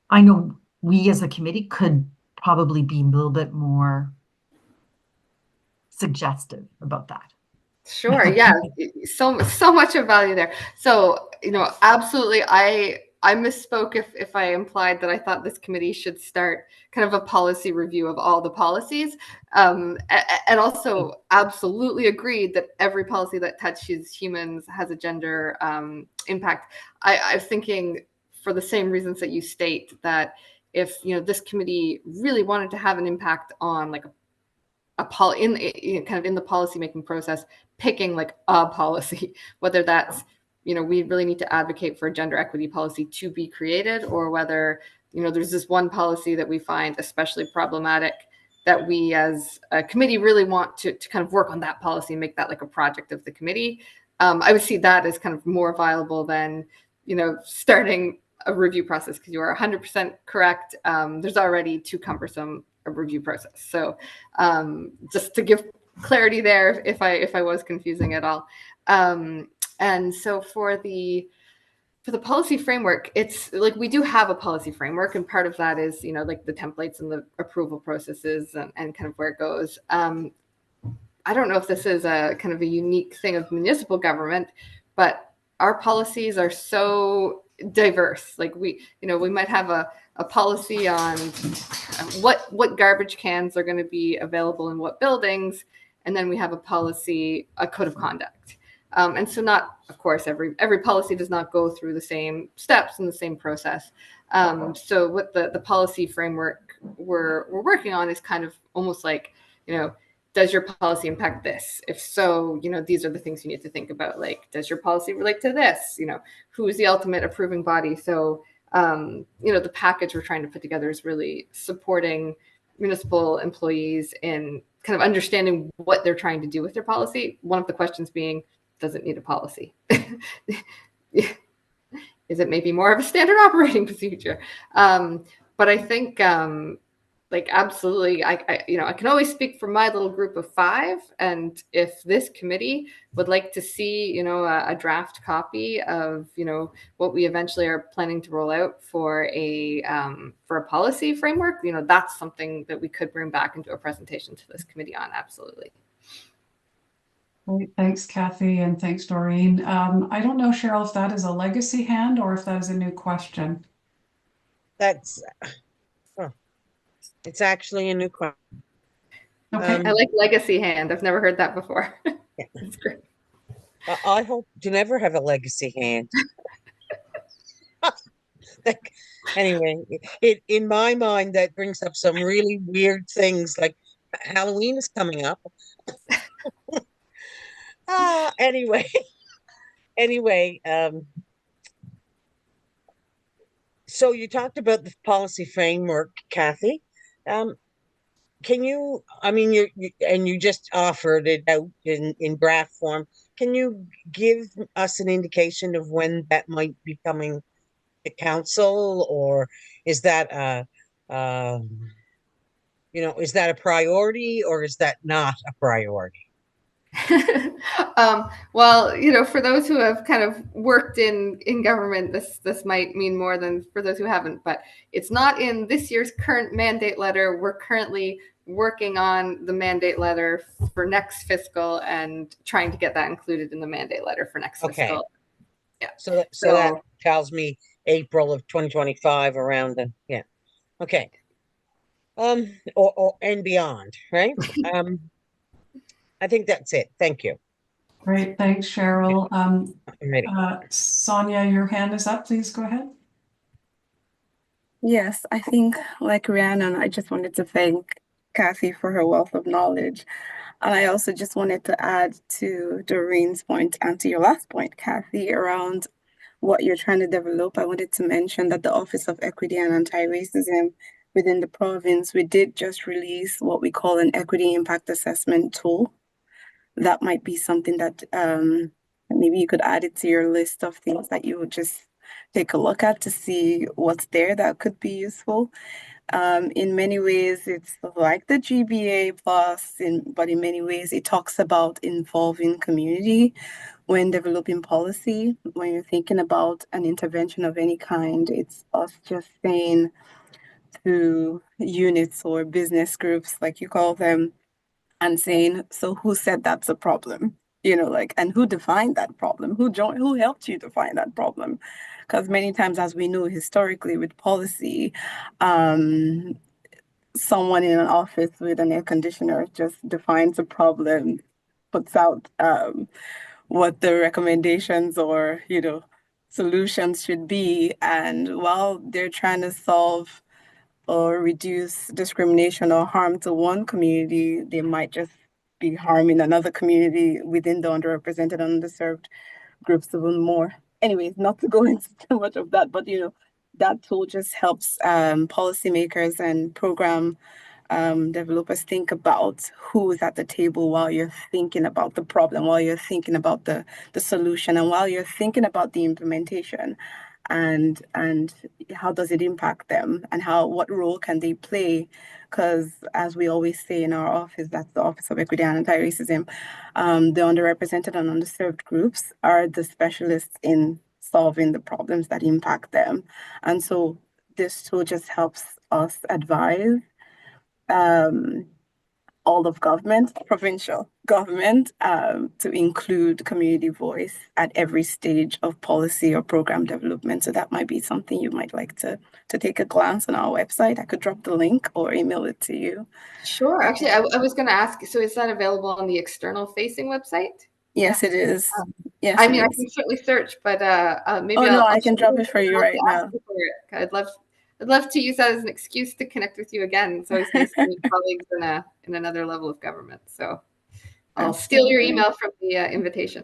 I know we as a committee could probably be a little bit more suggestive about that. Sure. Yeah. So much of value there. So, absolutely. I misspoke if I implied that I thought this committee should start kind of a policy review of all the policies. And also absolutely agreed that every policy that touches humans has a gender impact. I'm thinking, for the same reasons that you state, that if this committee really wanted to have an impact on like in the policy making process, picking like a policy, whether that's we really need to advocate for a gender equity policy to be created, or whether there's this one policy that we find especially problematic that we as a committee really want to kind of work on that policy and make that like a project of the committee. I would see that as kind of more viable than starting a review process, because you are 100% correct. There's already too cumbersome a review process. So just to give clarity there, if I was confusing at all. And so for the policy framework, it's like we do have a policy framework, and part of that is, like the templates and the approval processes and kind of where it goes. I don't know if this is a kind of a unique thing of municipal government, but our policies are so diverse. Like we might have a policy on what garbage cans are going to be available in what buildings, and then we have a policy, a code of conduct. And so not, of course, every policy does not go through the same steps and the same process. So what the policy framework we're working on is kind of almost like, does your policy impact this? If so, these are the things you need to think about. Like, does your policy relate to this? Who is the ultimate approving body? So, the package we're trying to put together is really supporting municipal employees in kind of understanding what they're trying to do with their policy. One of the questions being, does it need a policy? Is it maybe more of a standard operating procedure? But I think, absolutely, I can always speak for my little group of 5. And if this committee would like to see, a draft copy of, what we eventually are planning to roll out for a policy framework, that's something that we could bring back into a presentation to this committee on. Absolutely. Great. Thanks, Kathy, and thanks, Doreen. I don't know, Cheryl, if that is a legacy hand or if that is a new question. It's actually a new question. Okay. I like legacy hand. I've never heard that before. Yeah. That's great. I hope to never have a legacy hand. Anyway, in my mind, that brings up some really weird things, like Halloween is coming up. Anyway, so you talked about the policy framework, Kathy. Can you, you just offered it out in draft form. Can you give us an indication of when that might be coming to council, or is that is that a priority, or is that not a priority? Well, for those who have kind of worked in government, this might mean more than for those who haven't, but it's not in this year's current mandate letter. We're currently working on the mandate letter for next fiscal and trying to get that included in the mandate letter for next fiscal. Yeah. So that tells me April of 2025 around the, yeah. Okay. Or and beyond, right? I think that's it. Thank you. Great. Thanks, Cheryl. I'm ready. Sonia, your hand is up. Please go ahead. Yes, I think like Rhiannon, I just wanted to thank Kathy for her wealth of knowledge. And I also just wanted to add to Doreen's point and to your last point, Kathy, around what you're trying to develop. I wanted to mention that the Office of Equity and Anti-Racism within the province, we did just release what we call an equity impact assessment tool. That might be something that maybe you could add it to your list of things that you would just take a look at to see what's there that could be useful. In many ways, it's like the GBA plus, but in many ways, it talks about involving community when developing policy. When you're thinking about an intervention of any kind, it's us just saying to units or business groups, like you call them, and saying, so who said that's a problem? And who defined that problem? Who helped you define that problem? Because many times, as we know historically with policy, someone in an office with an air conditioner just defines a problem, puts out what the recommendations or, solutions should be. And while they're trying to solve or reduce discrimination or harm to one community, they might just be harming another community within the underrepresented and underserved groups even more. Anyways, not to go into too much of that, but that tool just helps policymakers and program developers think about who is at the table while you're thinking about the problem, while you're thinking about the solution, and while you're thinking about the implementation. and how does it impact them, and what role can they play? Because as we always say in our office, that's the Office of Equity and Anti-Racism, the underrepresented and underserved groups are the specialists in solving the problems that impact them. And so this tool just helps us advise all of government, provincial government, to include community voice at every stage of policy or program development. So that might be something you might like to take a glance on our website. I could drop the link or email it to you. Sure. Actually, I was going to ask, so is that available on the external facing website? Yes, it is. Yes, I mean, I can certainly search, but maybe I can drop it for you right now. I'd love to use that as an excuse to connect with you again. It's always nice to meet colleagues in another level of government. So I'll steal your email from the invitation.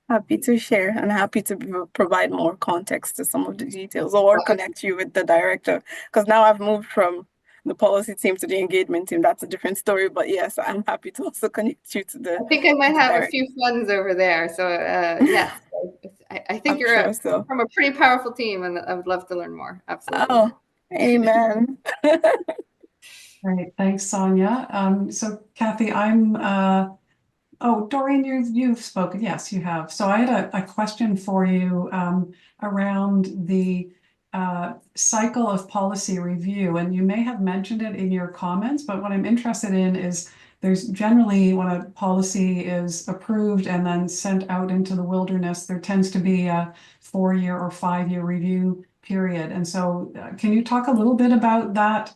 Happy to share and happy to provide more context to some of the details or connect you with the director. Because now I've moved from the policy team to the engagement team. That's a different story. But yes, I'm happy to also connect you to the. I think I might have a few friends over there. So yes, I think you're from a pretty powerful team, and I would love to learn more. Absolutely. Oh, amen. Great, thanks, Sonia. So Kathy, Doreen, you've spoken. Yes, you have. So I had a question for you around the cycle of policy review, and you may have mentioned it in your comments, but what I'm interested in is there's generally, when a policy is approved and then sent out into the wilderness, there tends to be a 4-year or 5-year review period. And so can you talk a little bit about that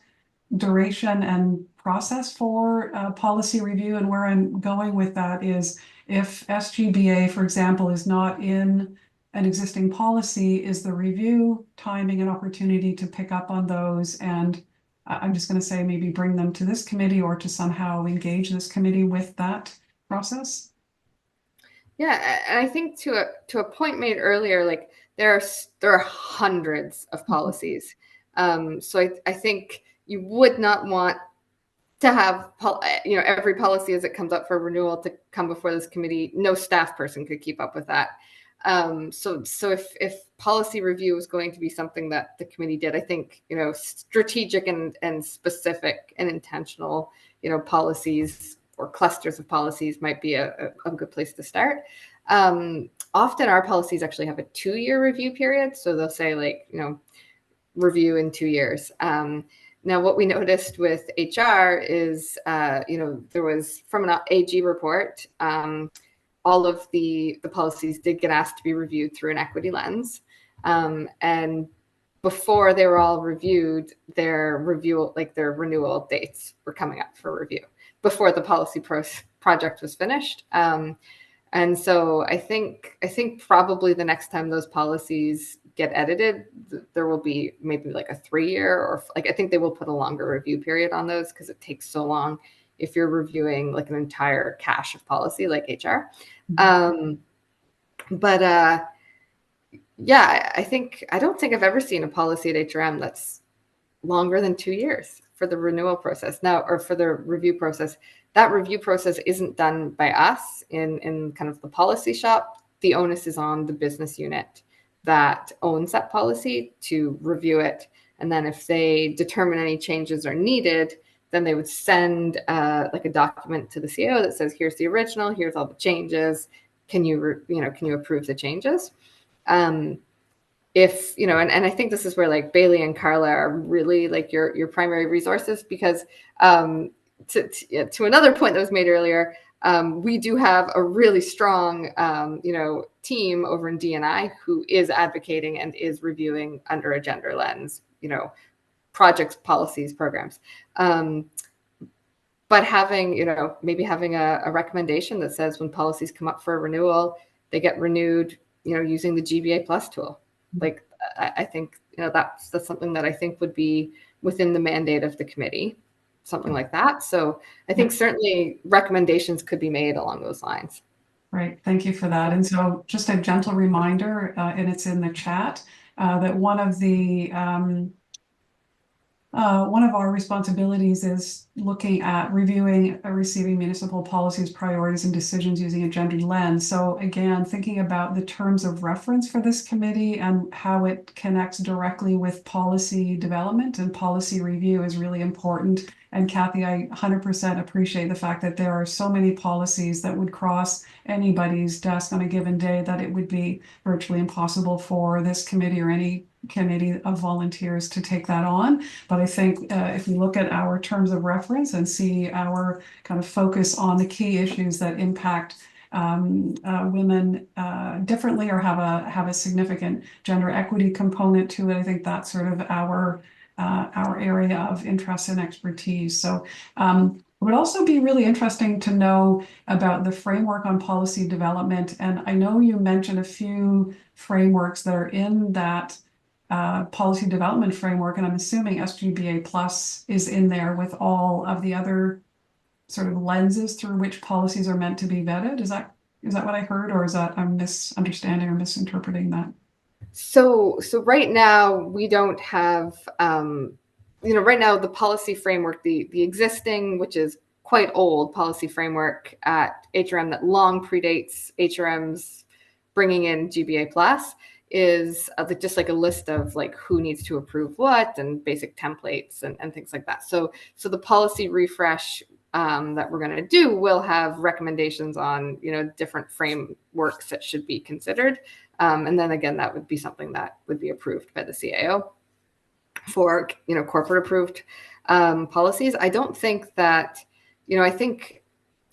duration and process for policy review? And where I'm going with that is, if SGBA, for example, is not in an existing policy, is the review timing an opportunity to pick up on those? And I'm just going to say maybe bring them to this committee or to somehow engage this committee with that process? Yeah, and I think to a point made earlier, like there are hundreds of policies. So I think you would not want to have every policy as it comes up for renewal to come before this committee. No staff person could keep up with that. So if policy review is going to be something that the committee did, I think, strategic and specific and intentional, policies or clusters of policies might be a good place to start. Often our policies actually have a 2-year review period. So they'll say review in 2 years. Now, what we noticed with HR is, there was, from an AG report, all of the policies did get asked to be reviewed through an equity lens. And before they were all reviewed, their renewal dates were coming up for review before the policy project was finished. And so I think probably the next time those policies get edited, there will be maybe like a 3-year, or I think they will put a longer review period on those because it takes so long if you're reviewing like an entire cache of policy like HR. But yeah, I don't think I've ever seen a policy at HRM that's longer than 2 years for the renewal process now, or for the review process. That review process isn't done by us in kind of the policy shop. The onus is on the business unit that owns that policy to review it. And then if they determine any changes are needed, then they would send like a document to the CEO that says, here's the original, here's all the changes. Can you approve the changes? If, and I think this is where like Bailey and Carla are really like your primary resources, because to another point that was made earlier, we do have a really strong, team over in D&I who is advocating and is reviewing under a gender lens, projects, policies, programs. But having, maybe having a recommendation that says when policies come up for a renewal, they get renewed, using the GBA Plus tool. Like, I think, that's something that I think would be within the mandate of the committee, something like that. So I think certainly recommendations could be made along those lines. Right. Thank you for that. And so just a gentle reminder, and it's in the chat, that one of the one of our responsibilities is looking at reviewing and receiving municipal policies, priorities, and decisions using a gendered lens. So again, thinking about the terms of reference for this committee and how it connects directly with policy development and policy review is really important. And Kathy, I 100% appreciate the fact that there are so many policies that would cross anybody's desk on a given day that it would be virtually impossible for this committee or any committee of volunteers to take that on. But I think if we look at our terms of reference and see our kind of focus on the key issues that impact women differently or have a significant gender equity component to it, I think that's sort of our area of interest and expertise. So it would also be really interesting to know about the framework on policy development. And I know you mentioned a few frameworks that are in that policy development framework, and I'm assuming SGBA Plus is in there with all of the other sort of lenses through which policies are meant to be vetted. Is that what I heard, or is that I'm misunderstanding or misinterpreting that? So right now we don't have, right now the policy framework, the existing, which is quite old policy framework at HRM that long predates HRM's bringing in GBA Plus, is just like a list of like who needs to approve what and basic templates and things like that. So the policy refresh that we're going to do will have recommendations on different frameworks that should be considered, and then again that would be something that would be approved by the CAO for corporate approved policies. I don't think that I think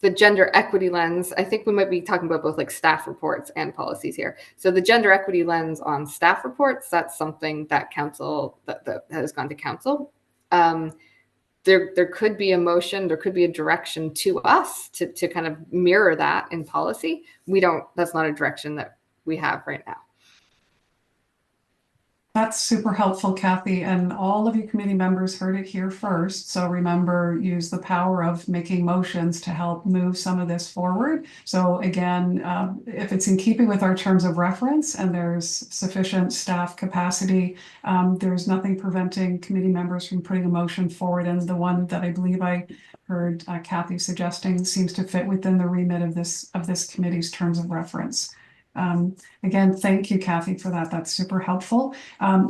the gender equity lens, I think we might be talking about both like staff reports and policies here. So the gender equity lens on staff reports, that's something that council that has gone to council. There could be a motion, there could be a direction to us to kind of mirror that in policy. That's not a direction that we have right now. That's super helpful, Kathy, and all of you committee members heard it here first. So remember, use the power of making motions to help move some of this forward. So again, if it's in keeping with our terms of reference and there's sufficient staff capacity, there's nothing preventing committee members from putting a motion forward. And the one that I believe I heard Kathy suggesting seems to fit within the remit of this committee's terms of reference. Again, thank you, Kathy, for that. That's super helpful.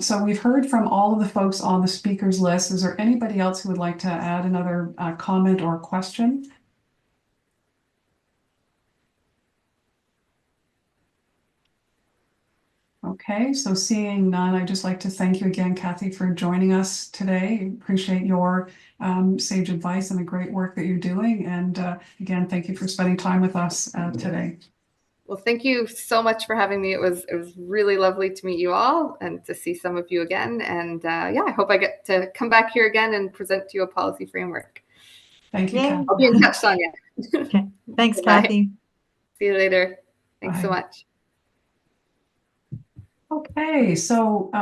So we've heard from all of the folks on the speakers list. Is there anybody else who would like to add another comment or question? Okay, so seeing none, I'd just like to thank you again, Kathy, for joining us today. Appreciate your sage advice and the great work that you're doing. And again, thank you for spending time with us today. Well, thank you so much for having me. It was really lovely to meet you all and to see some of you again. And yeah, I hope I get to come back here again and present to you a policy framework. Thank you, Kathy. I'll be in touch, Sonia. Okay. Thanks, Kathy. See you later. Thanks Bye. so much. Okay, so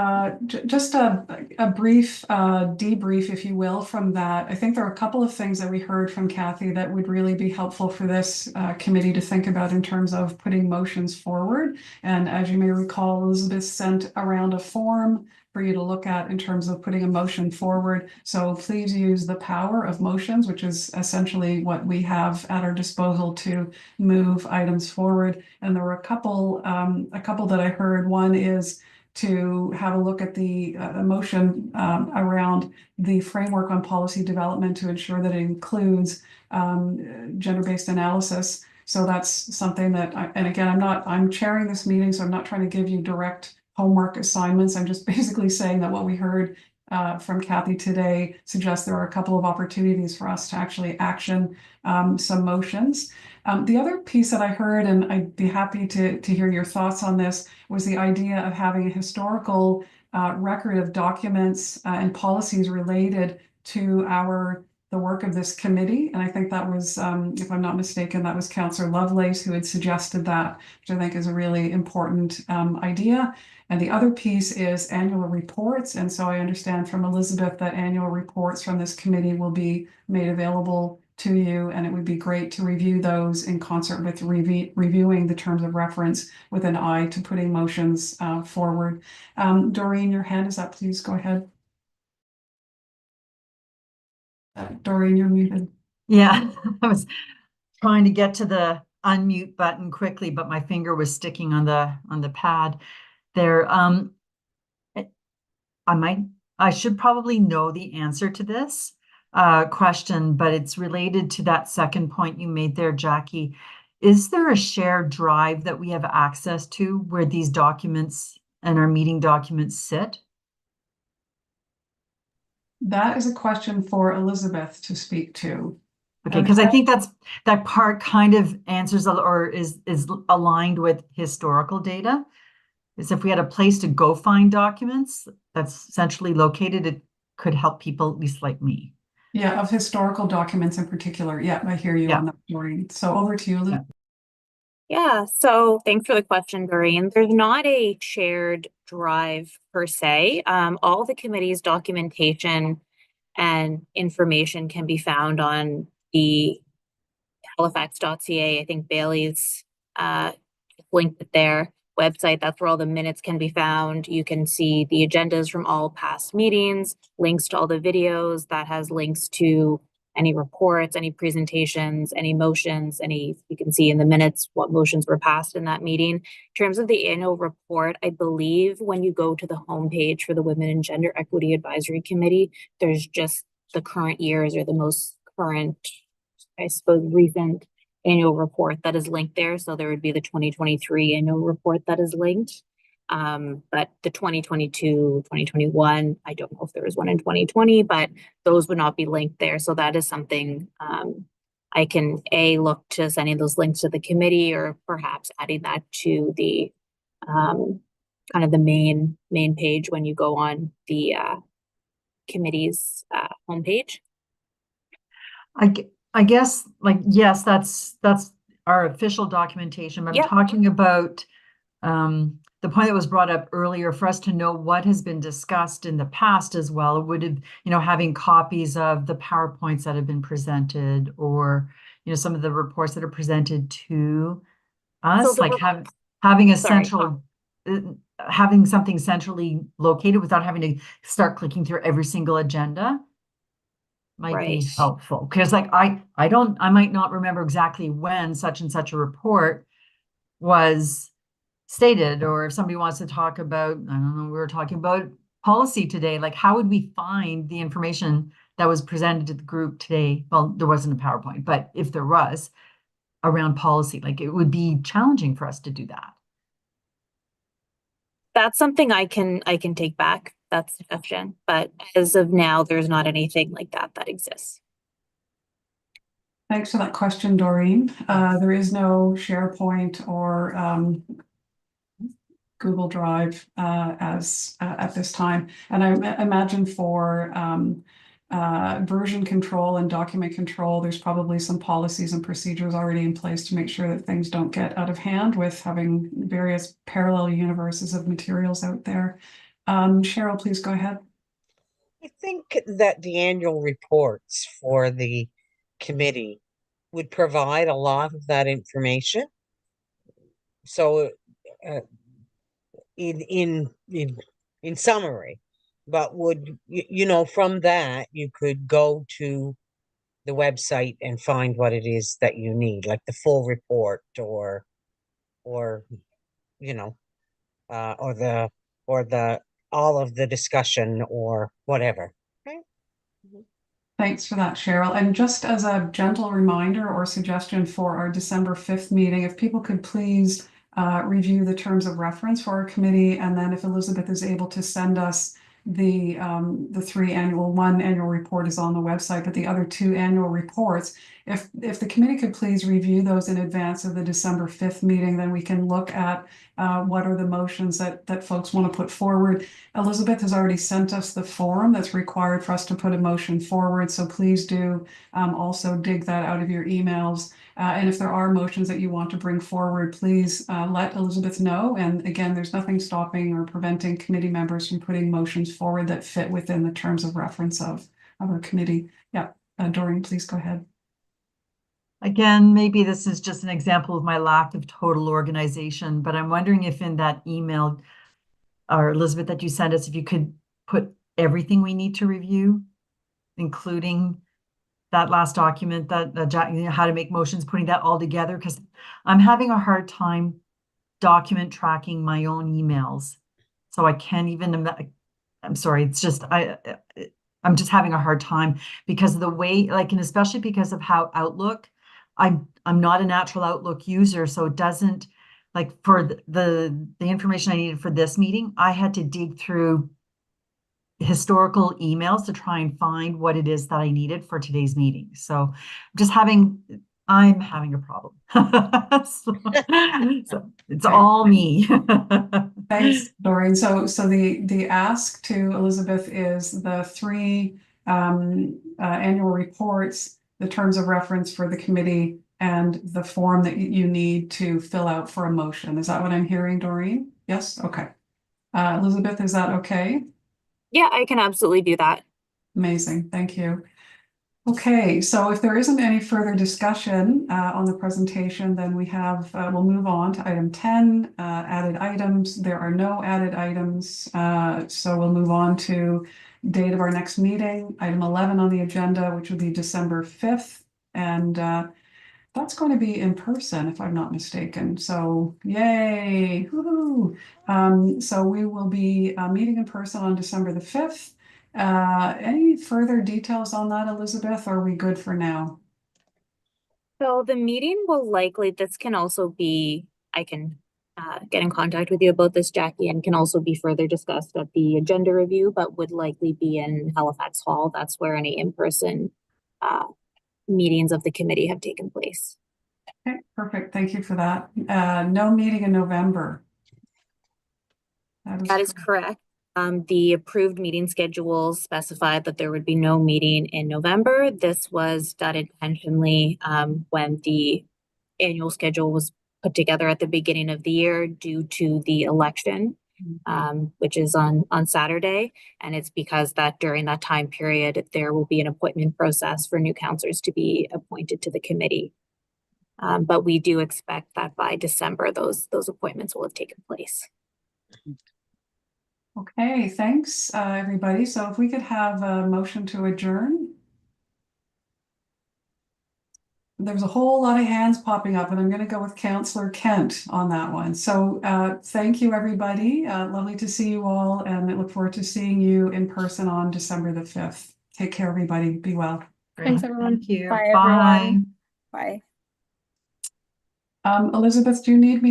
just a brief debrief, if you will, from that. I think there are a couple of things that we heard from Kathy that would really be helpful for this committee to think about in terms of putting motions forward. And as you may recall, Elizabeth sent around a form for you to look at in terms of putting a motion forward. So please use the power of motions, which is essentially what we have at our disposal to move items forward. And there were a couple that I heard. One is to have a look at the motion around the framework on policy development to ensure that it includes gender-based analysis. So that's something that, and again, I'm chairing this meeting, so I'm not trying to give you direct homework assignments. I'm just basically saying that what we heard from Kathy today suggests there are a couple of opportunities for us to actually action some motions. The other piece that I heard, and I'd be happy to hear your thoughts on this, was the idea of having a historical record of documents and policies related to the work of this committee. And I think that was, if I'm not mistaken, that was Councillor Lovelace who had suggested that, which I think is a really important idea. And the other piece is annual reports. And so I understand from Elizabeth that annual reports from this committee will be made available to you, and it would be great to review those in concert with reviewing the terms of reference with an eye to putting motions forward. Doreen, your hand is up. Please go ahead. Doreen, you're muted. Yeah, I was trying to get to the unmute button quickly, but my finger was sticking on the pad there. I should probably know the answer to this question, but it's related to that second point you made there, Jackie. Is there a shared drive that we have access to where these documents and our meeting documents sit? That is a question for Elizabeth to speak to. Okay, because I think that part kind of answers or is aligned with historical data. Is if we had a place to go find documents that's centrally located, it could help people, at least like me. Yeah, of historical documents in particular. Yeah, I hear you on that, Doreen. So over to you, Elizabeth. Yeah, so thanks for the question, Doreen. There's not a shared drive per se. All the committee's documentation and information can be found on the halifax.ca. I think Bailey's linked it there. Website. That's where all the minutes can be found. You can see the agendas from all past meetings, links to all the videos. That has links to any reports, any presentations, any motions, you can see in the minutes what motions were passed in that meeting. In terms of the annual report, I believe when you go to the homepage for the Women and Gender Equity Advisory Committee, there's just the current years or the most current, I suppose, recent annual report that is linked there. So there would be the 2023 annual report that is linked. But the 2022, 2021, I don't know if there was one in 2020, but those would not be linked there. So that is something I can look to sending those links to the committee or perhaps adding that to the kind of the main page when you go on the committee's homepage. I guess, like, yes, that's our official documentation, but I'm talking about the point that was brought up earlier for us to know what has been discussed in the past as well. It would have, having copies of the PowerPoints that have been presented or, some of the reports that are presented to us, like having a central, having something centrally located without having to start clicking through every single agenda. Might be helpful because I might not remember exactly when such and such a report was stated, or if somebody wants to talk about, I don't know, we were talking about policy today, like how would we find the information that was presented to the group today? Well, there wasn't a PowerPoint, but if there was around policy, like it would be challenging for us to do that. That's something I can take back. That's the question. But as of now, there's not anything like that exists. Thanks for that question, Doreen. There is no SharePoint or Google Drive as at this time. And I imagine for version control and document control, there's probably some policies and procedures already in place to make sure that things don't get out of hand with having various parallel universes of materials out there. Cheryl, please go ahead. I think that the annual reports for the committee would provide a lot of that information. So in summary, but would from that you could go to the website and find what it is that you need, like the full report or the all of the discussion or whatever. Okay. Thanks for that, Cheryl. And just as a gentle reminder or suggestion for our December 5th meeting, if people could please review the terms of reference for our committee, and then if Elizabeth is able to send us the one annual report is on the website, but the other 2 annual reports, if the committee could please review those in advance of the December 5th meeting, then we can look at what are the motions that folks want to put forward. Elizabeth has already sent us the form that's required for us to put a motion forward, so please do also dig that out of your emails. And if there are motions that you want to bring forward, please let Elizabeth know. And again, there's nothing stopping or preventing committee members from putting motions forward that fit within the terms of reference of our committee. Yeah, Doreen, please go ahead. Again, maybe this is just an example of my lack of total organization, but I'm wondering if in that email, or Elizabeth, that you sent us, if you could put everything we need to review, including that last document how to make motions, putting that all together, because I'm having a hard time document tracking my own emails. So I can't even, I'm sorry, it's just, I'm just having a hard time because of the way, like, and especially because of how Outlook, I'm not a natural Outlook user, so it doesn't, like, for the information I needed for this meeting, I had to dig through historical emails to try and find what it is that I needed for today's meeting. So I'm having a problem. So it's all me. Thanks, Doreen. So the ask to Elizabeth is the 3 annual reports, the terms of reference for the committee, and the form that you need to fill out for a motion. Is that what I'm hearing, Doreen? Yes? Okay. Elizabeth, is that okay? Yeah, I can absolutely do that. Amazing. Thank you. Okay, so if there isn't any further discussion on the presentation, then we'll move on to item 10, added items. There are no added items, so we'll move on to date of our next meeting, item 11 on the agenda, which will be December 5th. And that's going to be in person, if I'm not mistaken. So yay, woohoo. So we will be meeting in person on December the 5th. Any further details on that, Elizabeth? Or are we good for now? So the meeting will likely, this can also be, I can get in contact with you about this, Jackie, and can also be further discussed at the agenda review, but would likely be in Halifax Hall. That's where any in-person meetings of the committee have taken place. Okay, perfect. Thank you for that. No meeting in November. That is correct. The approved meeting schedule specified that there would be no meeting in November. This was done intentionally when the annual schedule was put together at the beginning of the year due to the election, which is on Saturday. And it's because that during that time period, there will be an appointment process for new councillors to be appointed to the committee. But we do expect that by December, those appointments will have taken place. Okay, thanks, everybody. So if we could have a motion to adjourn. There's a whole lot of hands popping up, and I'm going to go with Councillor Kent on that one. So thank you, everybody. Lovely to see you all, and I look forward to seeing you in person on December the 5th. Take care, everybody. Be well. Thanks, everyone. Thank you. Bye, Bye. everyone. Bye. Elizabeth, do you need me